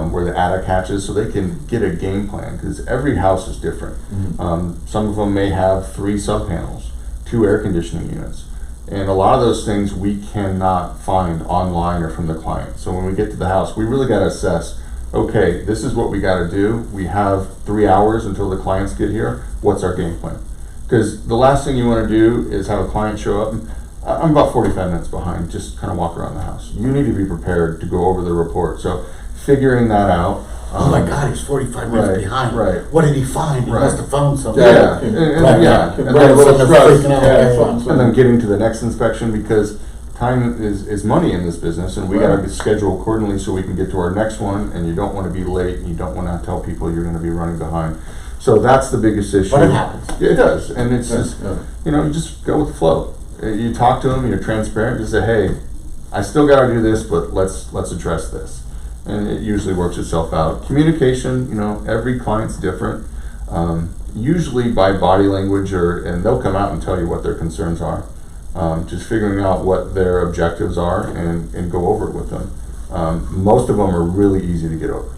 where the attic hatches, so they can get a game plan because every house is different. Some of them may have 3 sub-panels, 2 air conditioning units. And a lot of those things we cannot find online or from the client. So when we get to the house, we really got to assess, okay, this is what we got to do. We have 3 hours until the clients get here. What's our game plan? Because the last thing you want to do is have a client show up. And I'm about 45 minutes behind, just kind of walk around the house. You need to be prepared to go over the report. So figuring that out. Oh my God, he's 45 minutes behind. Right. What did he find? He must have found something. Yeah. Right. And Right, then, a little stress. Yeah. and then getting to the next inspection because time is money in this business and we got to schedule accordingly so we can get to our next one, and you don't want to be late and you don't want to tell people you're going to be running behind. So that's the biggest issue. But it happens. Yeah, it does. And it's just, Yeah. you just go with the flow. You talk to them, you're transparent, just say, hey, I still got to do this, but let's address this. And it usually works itself out. Communication, every client's different. Usually by body language and they'll come out and tell you what their concerns are. Just figuring out what their objectives are and go over it with them. Most of them are really easy to get over.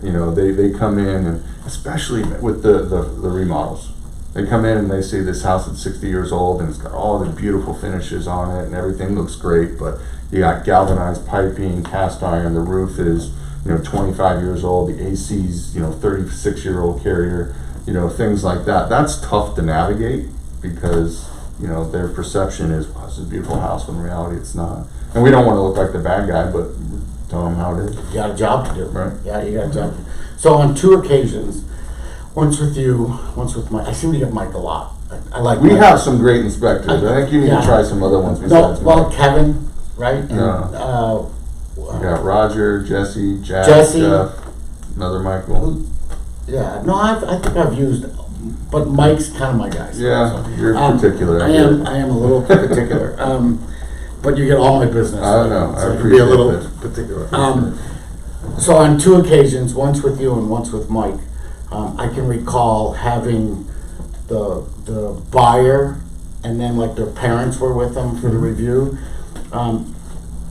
They come in, and especially with the remodels. They come in and they see this house that's 60 years old and it's got all the beautiful finishes on it and everything looks great, but you got galvanized piping, cast iron, the roof is 25 years old, the AC's 36-year-old carrier, things like that. That's tough to navigate because their perception is, wow, this is a beautiful house, when in reality it's not. And we don't want to look like the bad guy, but tell them how it is. You got a job to do. Right. Yeah, you got a job to do. So on 2 occasions, once with you, once with Mike. I seem to get Mike a lot. I like We Mike. have some great inspectors. I think you need to try some other ones besides Mike. Kevin, right? And, No. You got Roger, Jesse, Jack, Jesse. Jeff, another Michael. Yeah, no, I think I've used, but Mike's kind of my guy. Yeah, you're particular. I am a little particular. But you get all my business. I know. So I you can be a appreciate little that. particular. So on 2 occasions, once with you and once with Mike, I can recall having the buyer and then like their parents were with them for the review.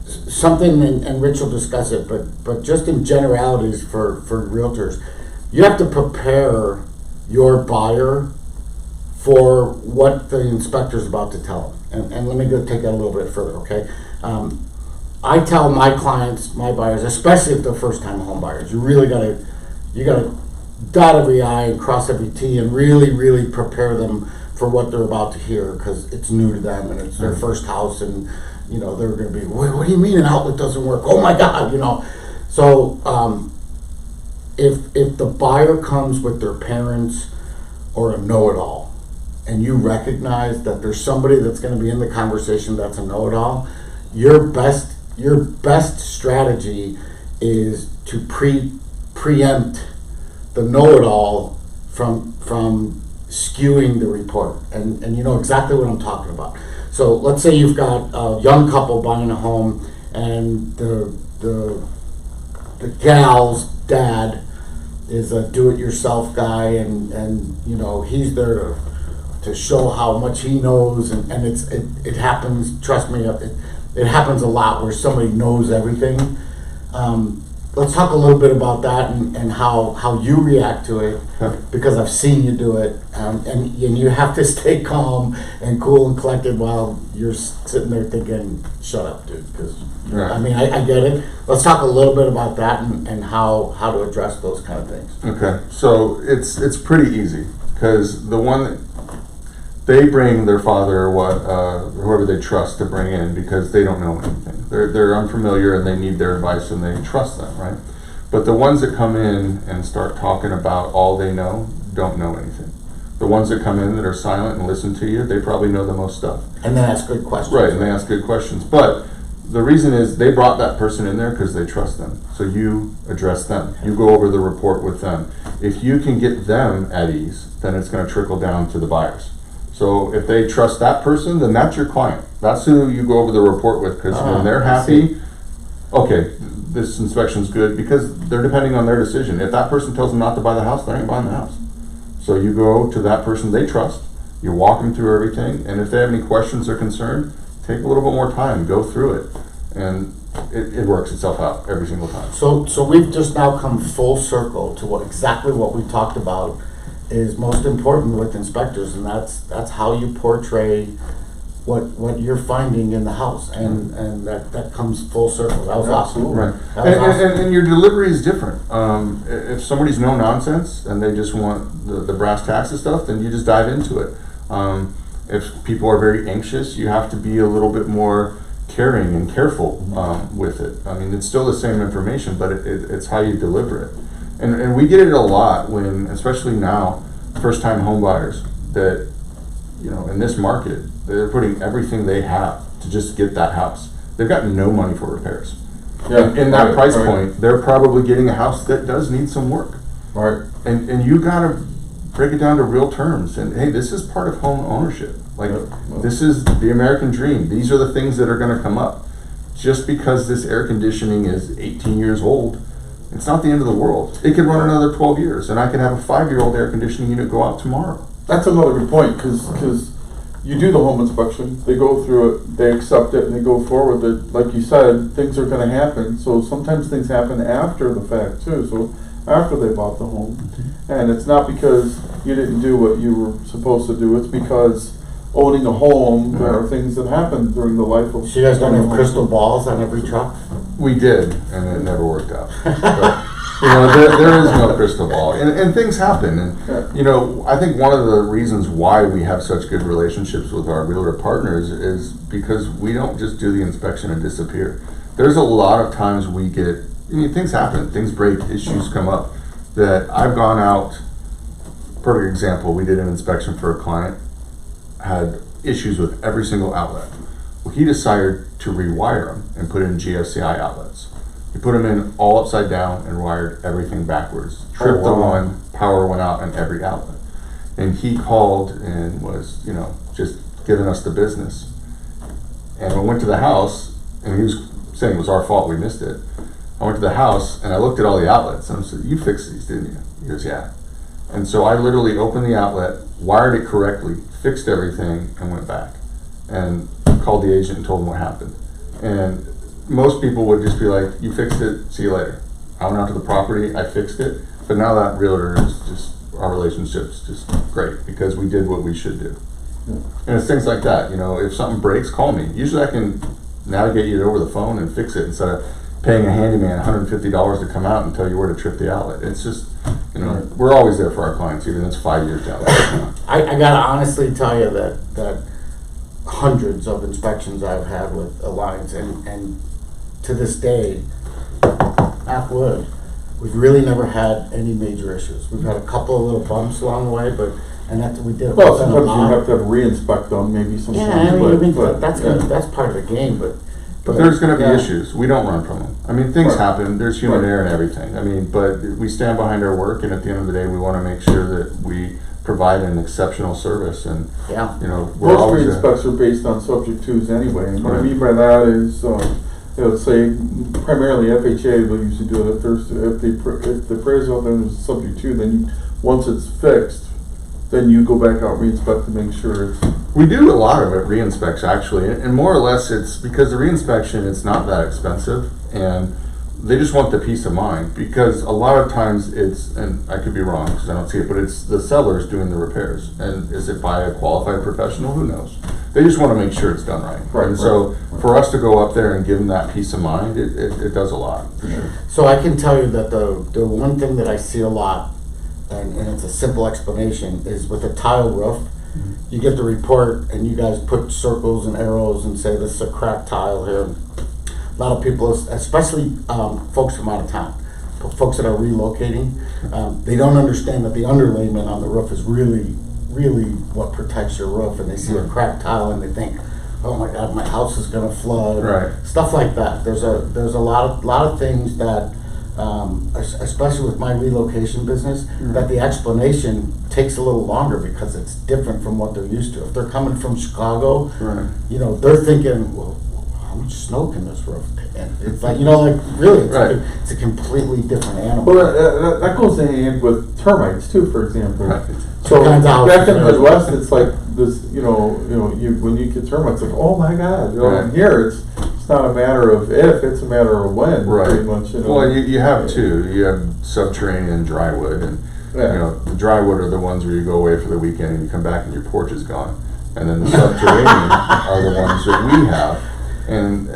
Something, and Rich will discuss it, but just in generalities for realtors, you have to prepare your buyer for what the inspector's about to tell them. And let me go take that a little bit further, okay? I tell my clients, my buyers, especially if they're first-time home buyers, you gotta dot every I and cross every T and really, really prepare them for what they're about to hear because it's new to them and it's their first house and they're going to be, what do you mean an outlet doesn't work? Oh my God, So if the buyer comes with their parents or a know-it-all and you recognize that there's somebody that's going to be in the conversation that's a know-it-all, your best strategy is to preempt the know-it-all from skewing the report, and you know exactly what I'm talking about. So let's say you've got a young couple buying a home, and the gal's dad is a do-it-yourself guy, and he's there to show how much he knows, and it happens. Trust me, it happens a lot where somebody knows everything. Let's talk a little bit about that and how you react to it, because I've seen you do it, and you have to stay calm and cool and collected while you're sitting there thinking, shut up, dude, because Right. I get it. Let's talk a little bit about that and how to address those kind of things. Okay, so it's pretty easy because the one that they bring their father or whoever they trust to bring in because they don't know anything. They're unfamiliar and they need their advice and they trust them, right? But the ones that come in and start talking about all they know don't know anything. The ones that come in that are silent and listen to you, they probably know the most stuff. And then ask good questions. Right, and they ask good questions. But the reason is they brought that person in there because they trust them. So you address them. You go over the report with them. If you can get them at ease, then it's going to trickle down to the buyers. So if they trust that person, then that's your client. That's who you go over the report with, because when they're happy, okay, this inspection's good, because they're depending on their decision. If that person tells them not to buy the house, they ain't buying the house. So you go to that person they trust, you walk them through everything, and if they have any questions or concerned, take a little bit more time, go through it, and it works itself out every single time. So we've just now come full circle to exactly what we talked about is most important with inspectors, and that's how you portray what you're finding in the house, and that comes full circle. That was awesome. Right. That was awesome. And your delivery is different. If somebody's no nonsense and they just want the brass tacks and stuff, then you just dive into it. If people are very anxious, you have to be a little bit more caring and careful with it. I mean, it's still the same information, but it's how you deliver it. And we get it a lot when, especially now, first-time home buyers that, in this market, they're putting everything they have to just get that house. They've got no money for repairs. Yeah, In that price right. point, they're probably getting a house that does need some work. Right. And you gotta break it down to real terms. And hey, this is part of home ownership. Like, this is the American dream. These are the things that are gonna come up. Just because this air conditioning is 18 years old, it's not the end of the world. It could run another 12 years, and I could have a 5-year-old air conditioning unit go out tomorrow. That's another good point, because you do the home inspection, they go through it, they accept it, and they go forward. Like you said, things are going to happen. So sometimes things happen after the fact too. So after they bought the home, and it's not because you didn't do what you were supposed to do. It's because owning a home, there are things that happen during the life of. So you guys don't have crystal balls on every truck? We did, and it never worked out. But, there is no crystal ball, and things happen. And I think one of the reasons why we have such good relationships with our realtor partners is because we don't just do the inspection and disappear. There's a lot of times we get, things happen, things break, issues come up, that I've gone out. Perfect example, we did an inspection for a client, had issues with every single outlet. Well, he decided to rewire them and put in GFCI outlets. He put them in all upside down and wired everything backwards. Tripped the one, power went out in every outlet. And he called and was, just giving us the business. And I went to the house, and he was saying it was our fault, we missed it. I went to the house and I looked at all the outlets and I said, "You fixed these, didn't you?" He goes, "Yeah." And so I literally opened the outlet, wired it correctly, fixed everything, and went back. And called the agent and told him what happened. And most people would just be like, "You fixed it, see you later." I went out to the property, I fixed it, but now that realtor is just, our relationship's just great because we did what we should do. Yeah. And it's things like that, if something breaks, call me. Usually I can navigate you over the phone and fix it instead of paying a handyman $150 to come out and tell you where to trip the outlet. It's just, we're always there for our clients, even if it's 5 years down the road. I gotta honestly tell you that hundreds of inspections I've had with Alliance, and to this day, knock wood, we've really never had any major issues. We've had a couple of little bumps along the way, and that's we did. Well, sometimes you have to re-inspect them, maybe sometimes. Yeah, that's part of the game, but there's going to be issues. We don't run from them. Things happen. There's human error and everything. But we stand behind our work, and at the end of the day, we want to make sure that we provide an exceptional service. And we're most always re-inspects are based on subject twos anyway. And what I mean by that is, say primarily FHA will usually do it. If the appraisal then is subject two, then once it's fixed, then you go back out re-inspect to make sure it's. We do a lot of it re-inspects actually, and more or less it's because the re-inspection, it's not that expensive, and they just want the peace of mind, because a lot of times it's, and I could be wrong because I don't see it, but it's the sellers doing the repairs. And is it by a qualified professional? Who knows? They just want to make sure it's done right. So for us to go up there and give them that peace of mind, it does a lot. For sure. So I can tell you that the one thing that I see a lot, and it's a simple explanation, is with a tile roof, you get the report and you guys put circles and arrows and say this is a cracked tile here. A lot of people, especially folks from out of town, folks that are relocating, they don't understand that the underlayment on the roof is really what protects your roof, and they see a cracked tile and they think, "Oh my God, my house is going to flood." Right. Stuff like that. There's a lot of things that especially with my relocation business, that the explanation takes a little longer because it's different from what they're used to. If they're coming from Chicago, you know, they're thinking, well, how much snow can this roof take? And it's like, you know, like really, it's a completely different animal. Well, that goes hand with termites too, for example. Right. So Depends on how back in the it's Midwest, it's like this, when you get termites, like, oh my God, and here it's not a matter of if, it's a matter of when, pretty much. Well, you have two. You have subterranean and drywood, and you know, the drywood are the ones where you go away for the weekend and you come back and your porch is gone, and then the subterranean are the ones that we have. And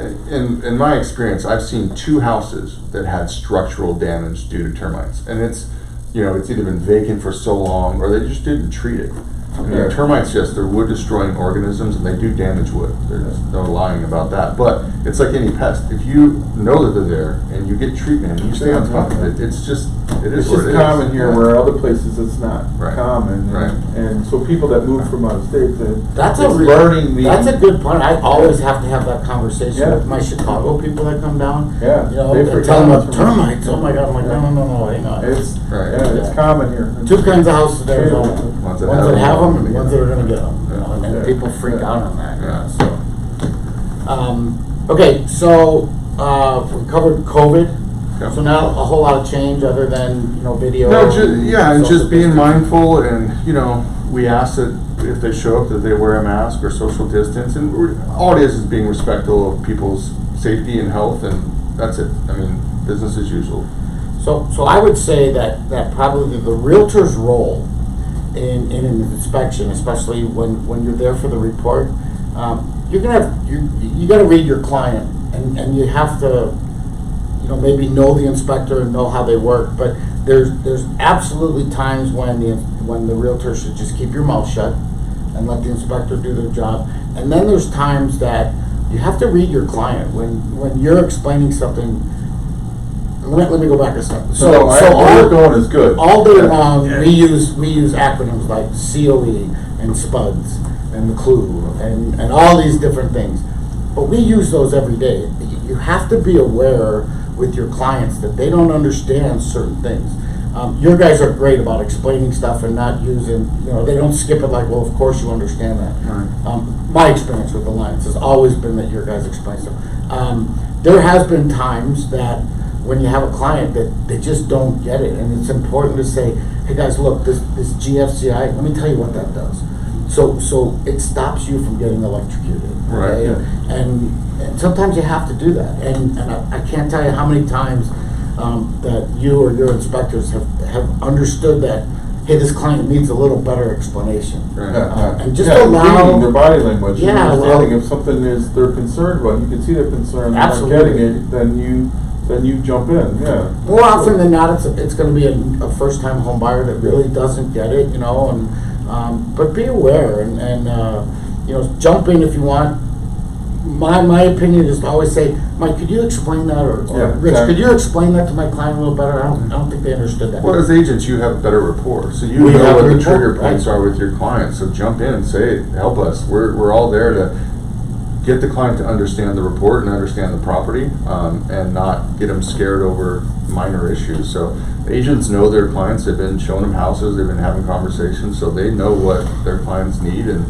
in my experience, I've seen 2 houses that had structural damage due to termites, and it's either been vacant for so long or they just didn't treat it. I mean, termites, yes, they're wood-destroying organisms, and they do damage wood. There's no lying about that. But it's like any pest. If you know that they're there and you get treatment and you stay on top of it, it is what it is. It's just common here, where other places it's not common. And so people that move from out of state, that's a good point. I always have to have that conversation with my Chicago people that come down. Yeah, you know, they tell them about termites. Oh my God! I'm like, no, hang on. It's it's common here. 2 kinds of houses there. Ones that have them and ones that are going to get them. You know, and then people freak out on that. Okay, so we covered COVID. So now a whole lot of change other than video. No, and just being mindful, and we ask that if they show up that they wear a mask or social distance, and all it is being respectful of people's safety and health, and that's it. I mean, business as usual. So I would say that probably the realtor's role in an inspection, especially when you're there for the report, you got to read your client, and you have to maybe know the inspector and know how they work. But there's absolutely times when the realtor should just keep your mouth shut and let the inspector do their job. And then there's times that you have to read your client when you're explaining something. Let me go back a step. So all you're doing is good. All day long, we use acronyms like COE and SPUDS and the clue and all these different things. But we use those every day. You have to be aware with your clients that they don't understand certain things. Your guys are great about explaining stuff and not using, they don't skip it like, well, of course you understand that. Right. My experience with Alliance has always been that your guys explain stuff. There has been times that when you have a client that they just don't get it, and it's important to say, hey guys, look, this GFCI, let me tell you what that does. So it stops you from getting electrocuted. Okay? Right. And sometimes you have to do that. And I can't tell you how many times that you or your inspectors have understood that, hey, this client needs a little better explanation. Right. And just allow their body language. Yeah, if something is they're concerned about, you can see they're concerned. Absolutely. They're not getting it, then you jump in. Yeah. More often than not, it's going to be a first-time home buyer that really doesn't get it, but be aware and jump in if you want. My opinion is to always say, Mike, could you explain that, or Rich, could you explain that to my client a little better? I don't think they understood that. Well, as agents, you have better rapport, so you know what the trigger points are with your clients. So jump in and say, help us. We're all there to get the client to understand the report and understand the property, and not get them scared over minor issues. So agents know their clients. They've been showing them houses. They've been having conversations, so they know what their clients need, and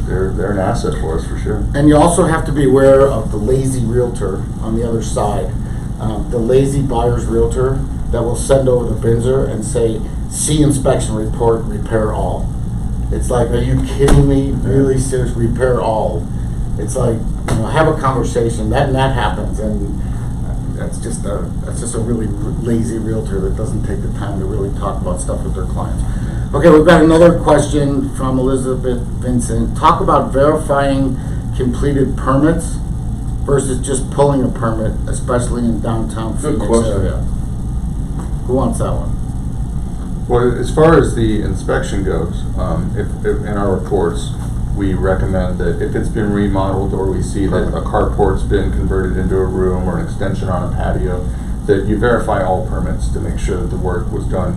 they're an asset for us for sure. And you also have to be aware of the lazy realtor on the other side, the lazy buyer's realtor that will send over the Binzer and say, see inspection report, repair all. It's like, are you kidding me? Really serious? Repair all. It's like, have a conversation. That happens, and that's just a really lazy realtor that doesn't take the time to really talk about stuff with their clients. Okay, we've got another question from Elizabeth Vincent. Talk about verifying completed permits versus just pulling a permit, especially in downtown Phoenix area. Who wants that one? Well, as far as the inspection goes, if in our reports, we recommend that if it's been remodeled or we see that a carport's been converted into a room or an extension on a patio, that you verify all permits to make sure that the work was done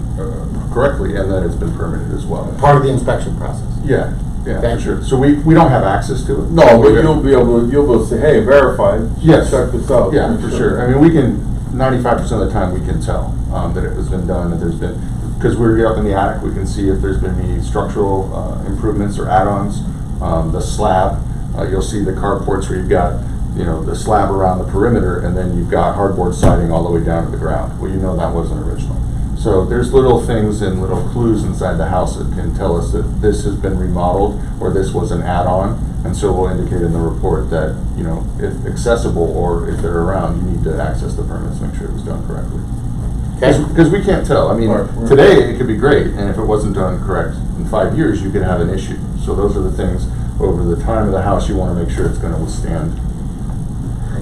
correcttly and that it's been permitted as well. Part of the inspection process. Yeah, for sure. So we don't have access to it. No, but you'll be able to say, hey, verify. Yes. Check this out. Yeah, for sure. I mean, we can 95% of the time we can tell that it has been done, that there's been, because we're up in the attic, we can see if there's been any structural improvements or add-ons. The slab, you'll see the carports where you've got, the slab around the perimeter, and then you've got hardboard siding all the way down to the ground. Well, that wasn't original. So there's little things and little clues inside the house that can tell us that this has been remodeled or this was an add-on, and so we'll indicate in the report that, if accessible or if they're around, you need to access the permits, make sure it was done correctly. Because we can't tell. I mean, today it could be great, and if it wasn't done correct in 5 years, you could have an issue. So those are the things over the time of the house you want to make sure it's going to withstand.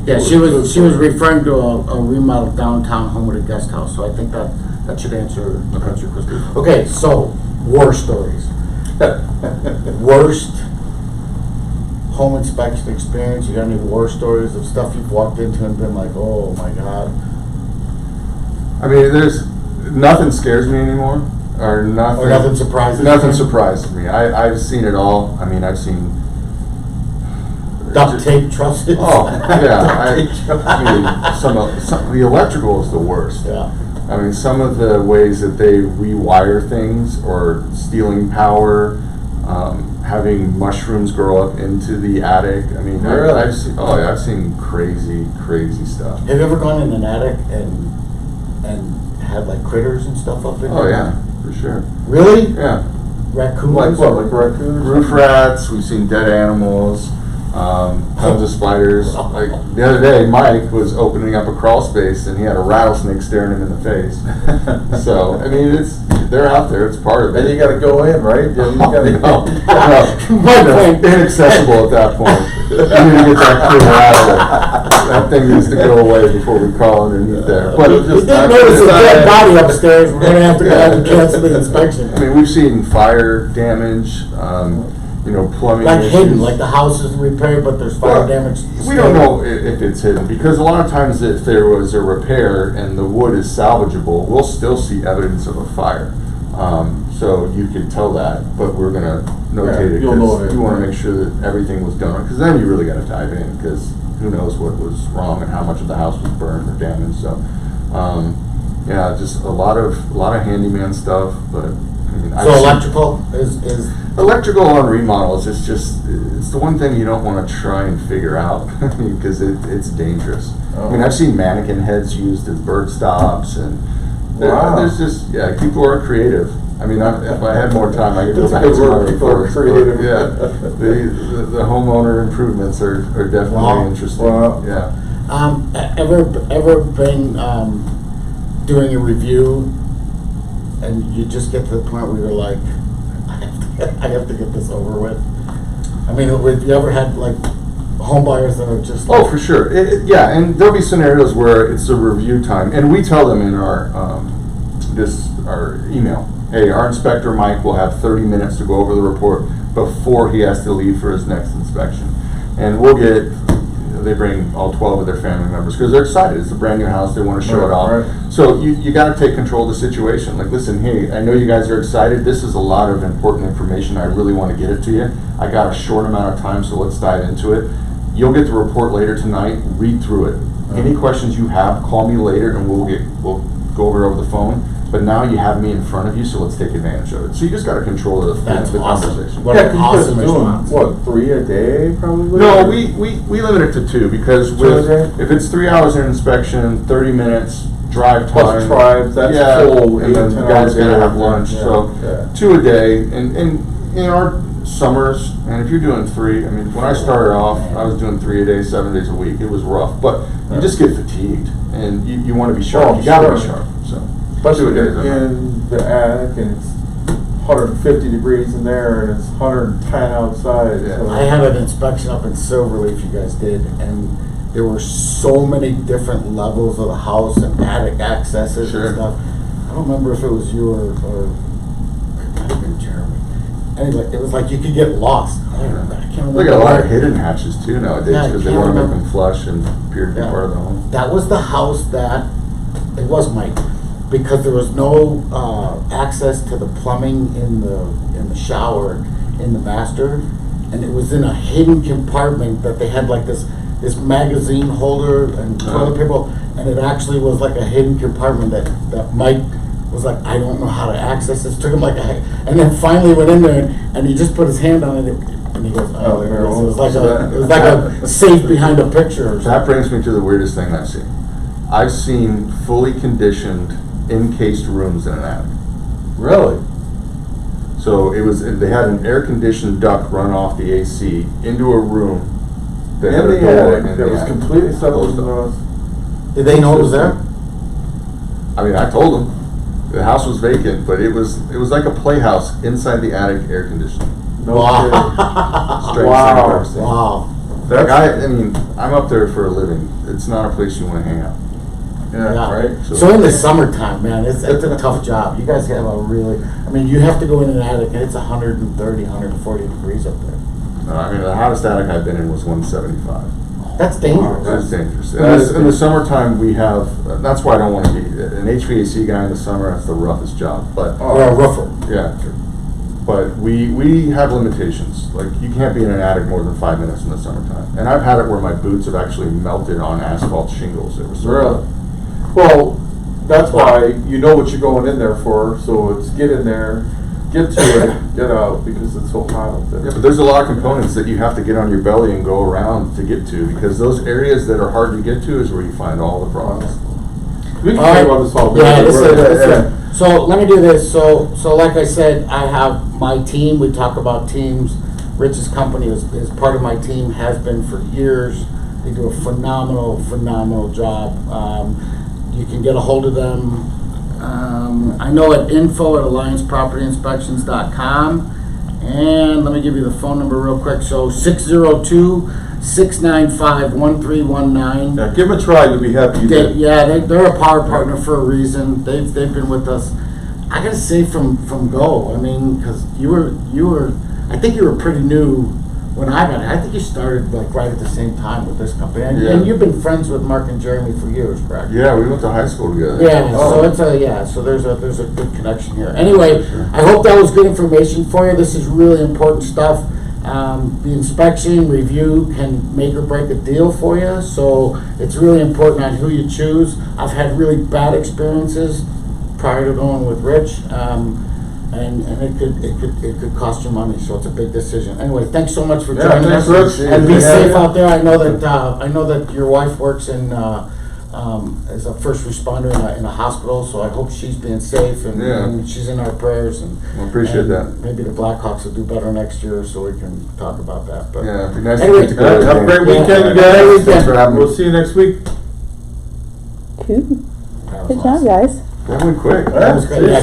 Yeah, she was referring to a remodeled downtown home with a guest house, so I think that should answer your question. Okay, so war stories. Worst home inspection experience. You got any war stories of stuff you've walked into and been like, oh my god? I mean, there's nothing scares me anymore, or nothing. Or nothing surprises. Nothing surprises me. I've seen it all. I mean, I've seen duct tape trusses. Oh yeah, I mean, some the electrical is the worst. Yeah. I mean, some of the ways that they rewire things or stealing power, having mushrooms grow up into the attic. I mean, really? I've seen crazy stuff. Have you ever gone in an attic and had like critters and stuff up in there? Oh yeah, for sure. Really? Yeah. Raccoons? Like what? Like raccoons? Roof rats. We've seen dead animals. Tons of spiders. Like the other day, Mike was opening up a crawl space and he had a rattlesnake staring him in the face. So I mean, they're out there. It's part of it. And you got to go in, right? You gotta inaccessible at that point. You need to get that critter out of there. That thing needs to go away before we crawl underneath there. But we did notice a dead body upstairs. We're gonna have to go ahead and cancel the inspection. I mean, we've seen fire damage. Plumbing like issues. Hidden, like the house is repaired, but there's fire damage. We don't know if it's hidden, because a lot of times if there was a repair and the wood is salvageable, we'll still see evidence of a fire. So you can tell that, but we're going to notate it because you want to make sure that everything was done, because then you really got to dive in, because who knows what was wrong and how much of the house was burned or damaged. So yeah, just a lot of handyman stuff, but I mean, so electrical is electrical on remodels. It's the one thing you don't want to try and figure out because it's dangerous. Oh. I mean, I've seen mannequin heads used as bird stops, and there's just people are creative. I mean, if I had more time, I could go back to my report. Creative. Yeah, the homeowner improvements are definitely interesting. Wow. Yeah. Ever been doing a review and you just get to the point where you're like, I have to get this over with? I mean, have you ever had like home buyers that are just like, oh, for sure. Yeah, and there'll be scenarios where it's a review time, and we tell them in our email, hey, our inspector Mike will have 30 minutes to go over the report before he has to leave for his next inspection, and they bring all 12 of their family members because they're excited. It's a brand new house. They want to show it off. Right. So you got to take control of the situation. Like, listen, hey, I know you guys are excited. This is a lot of important information. I really want to get it to you. I got a short amount of time, so let's dive into it. You'll get the report later tonight. Read through it. Any questions you have, call me later, and we'll go over the phone. But now you have me in front of you, so let's take advantage of it. So you just got to control the conversation. What an awesome response. What, 3 a day probably? No, we limit it to 2 because if it's 3 hours in inspection, 30 minutes drive time. Plus drive, that's full. And then the guys got to have lunch. So 2 a day. And in our summers, and if you're doing 3, I mean, when I started off, I was doing 3 a day, 7 days a week. It was rough, but you just get fatigued, and you want to be sharp. You got to be sharp. So. Especially in the attic, and it's 150 degrees in there, and it's 110 outside. Yeah. So. I had an inspection up in Silverleaf, you guys did, and there were so many different levels of the house and attic accesses and stuff. I don't remember if it was you or it might have been Jeremy. Anyway, it was like you could get lost. I can't remember. They got a lot of hidden hatches too nowadays because they want to make them flush and appear to be part of the home. That was the house it was Mike. Because there was no access to the plumbing in the shower in the master, and it was in a hidden compartment that they had like this magazine holder and toilet paper, and it actually was like a hidden compartment that Mike was like, I don't know how to access this. Took him like and then finally went in there and he just put his hand on it and he goes, oh, there it is. It was like a safe behind a picture or something. That brings me to the weirdest thing I've seen. I've seen fully conditioned, encased rooms in an attic. Really? So they had an air-conditioned duct run off the AC into a room that had a door in the It was attic. completely separate from the rest. Did they know it was there? I mean, I told them the house was vacant, but it was like a playhouse inside the attic, air conditioned. No Wow. kidding. Strange Wow. thing I've ever seen. Wow. Like, I mean, I'm up there for a living. It's not a place you want to hang out. Yeah, Yeah. right? So in the summertime, man, it's a tough job. You guys have a really, I mean, you have to go in an attic and it's 130, 140 degrees up there. I mean, the hottest attic I've been in was 175. That's dangerous. That's dangerous. That is In the summertime, we have, that's why I don't want to be an HVAC guy in the summer. That's the roughest job. But Or a roofer. yeah, but we have limitations. Like, you can't be in an attic more than 5 minutes in the summertime. And I've had it where my boots have actually melted on asphalt shingles. It was Really? Well, that's why you know what you're going in there for, so it's get in there, get to it, get out, because it's so hot up there. Yeah, but there's a lot of components that you have to get on your belly and go around to get to, because those areas that are hard to get to is where you find all the problems. We can All talk right. about this all day. Yeah, Yeah. so let me do this. So like I said, I have my team. We talk about teams. Rich's company is part of my team, has been for years. They do a phenomenal job. You can get a hold of them. I know at info@alliancepropertyinspections.com. And let me give you the phone number real quick. So 602-695-1319. Yeah, give them a try, you'll be happy you did. They're a power partner for a reason. They've been with us. I gotta say from go. I mean, because you were. I think you were pretty new when I got it. I think you started like right at the same time with this company, and, Yeah. and you've been friends with Mark and Jeremy for years, correct? Yeah, we went to high school together. Yeah, Oh. so there's a good connection here. Anyway, I hope that was good information for you. This is really important stuff. The inspection review can make or break a deal for you, so it's really important on who you choose. I've had really bad experiences prior to going with Rich, and it could cost you money, so it's a big decision. Anyway, thanks so much for Yeah, joining thanks, us, Rich. and be Yeah, safe yeah. out there. I know that your wife works in. As a first responder in a hospital, so I hope she's being safe and, Yeah. and she's in our prayers. And Well, appreciate and that. Maybe the Blackhawks will do better next year, so we can talk about that. But Yeah, it'd be nice Anyway, to get together. Have a great Yeah. weekend, you Great guys. weekend. Thanks for having me. We'll see you next week. Cool. that was Good job, awesome. guys. That went quick. That was great. Yeah. Yeah,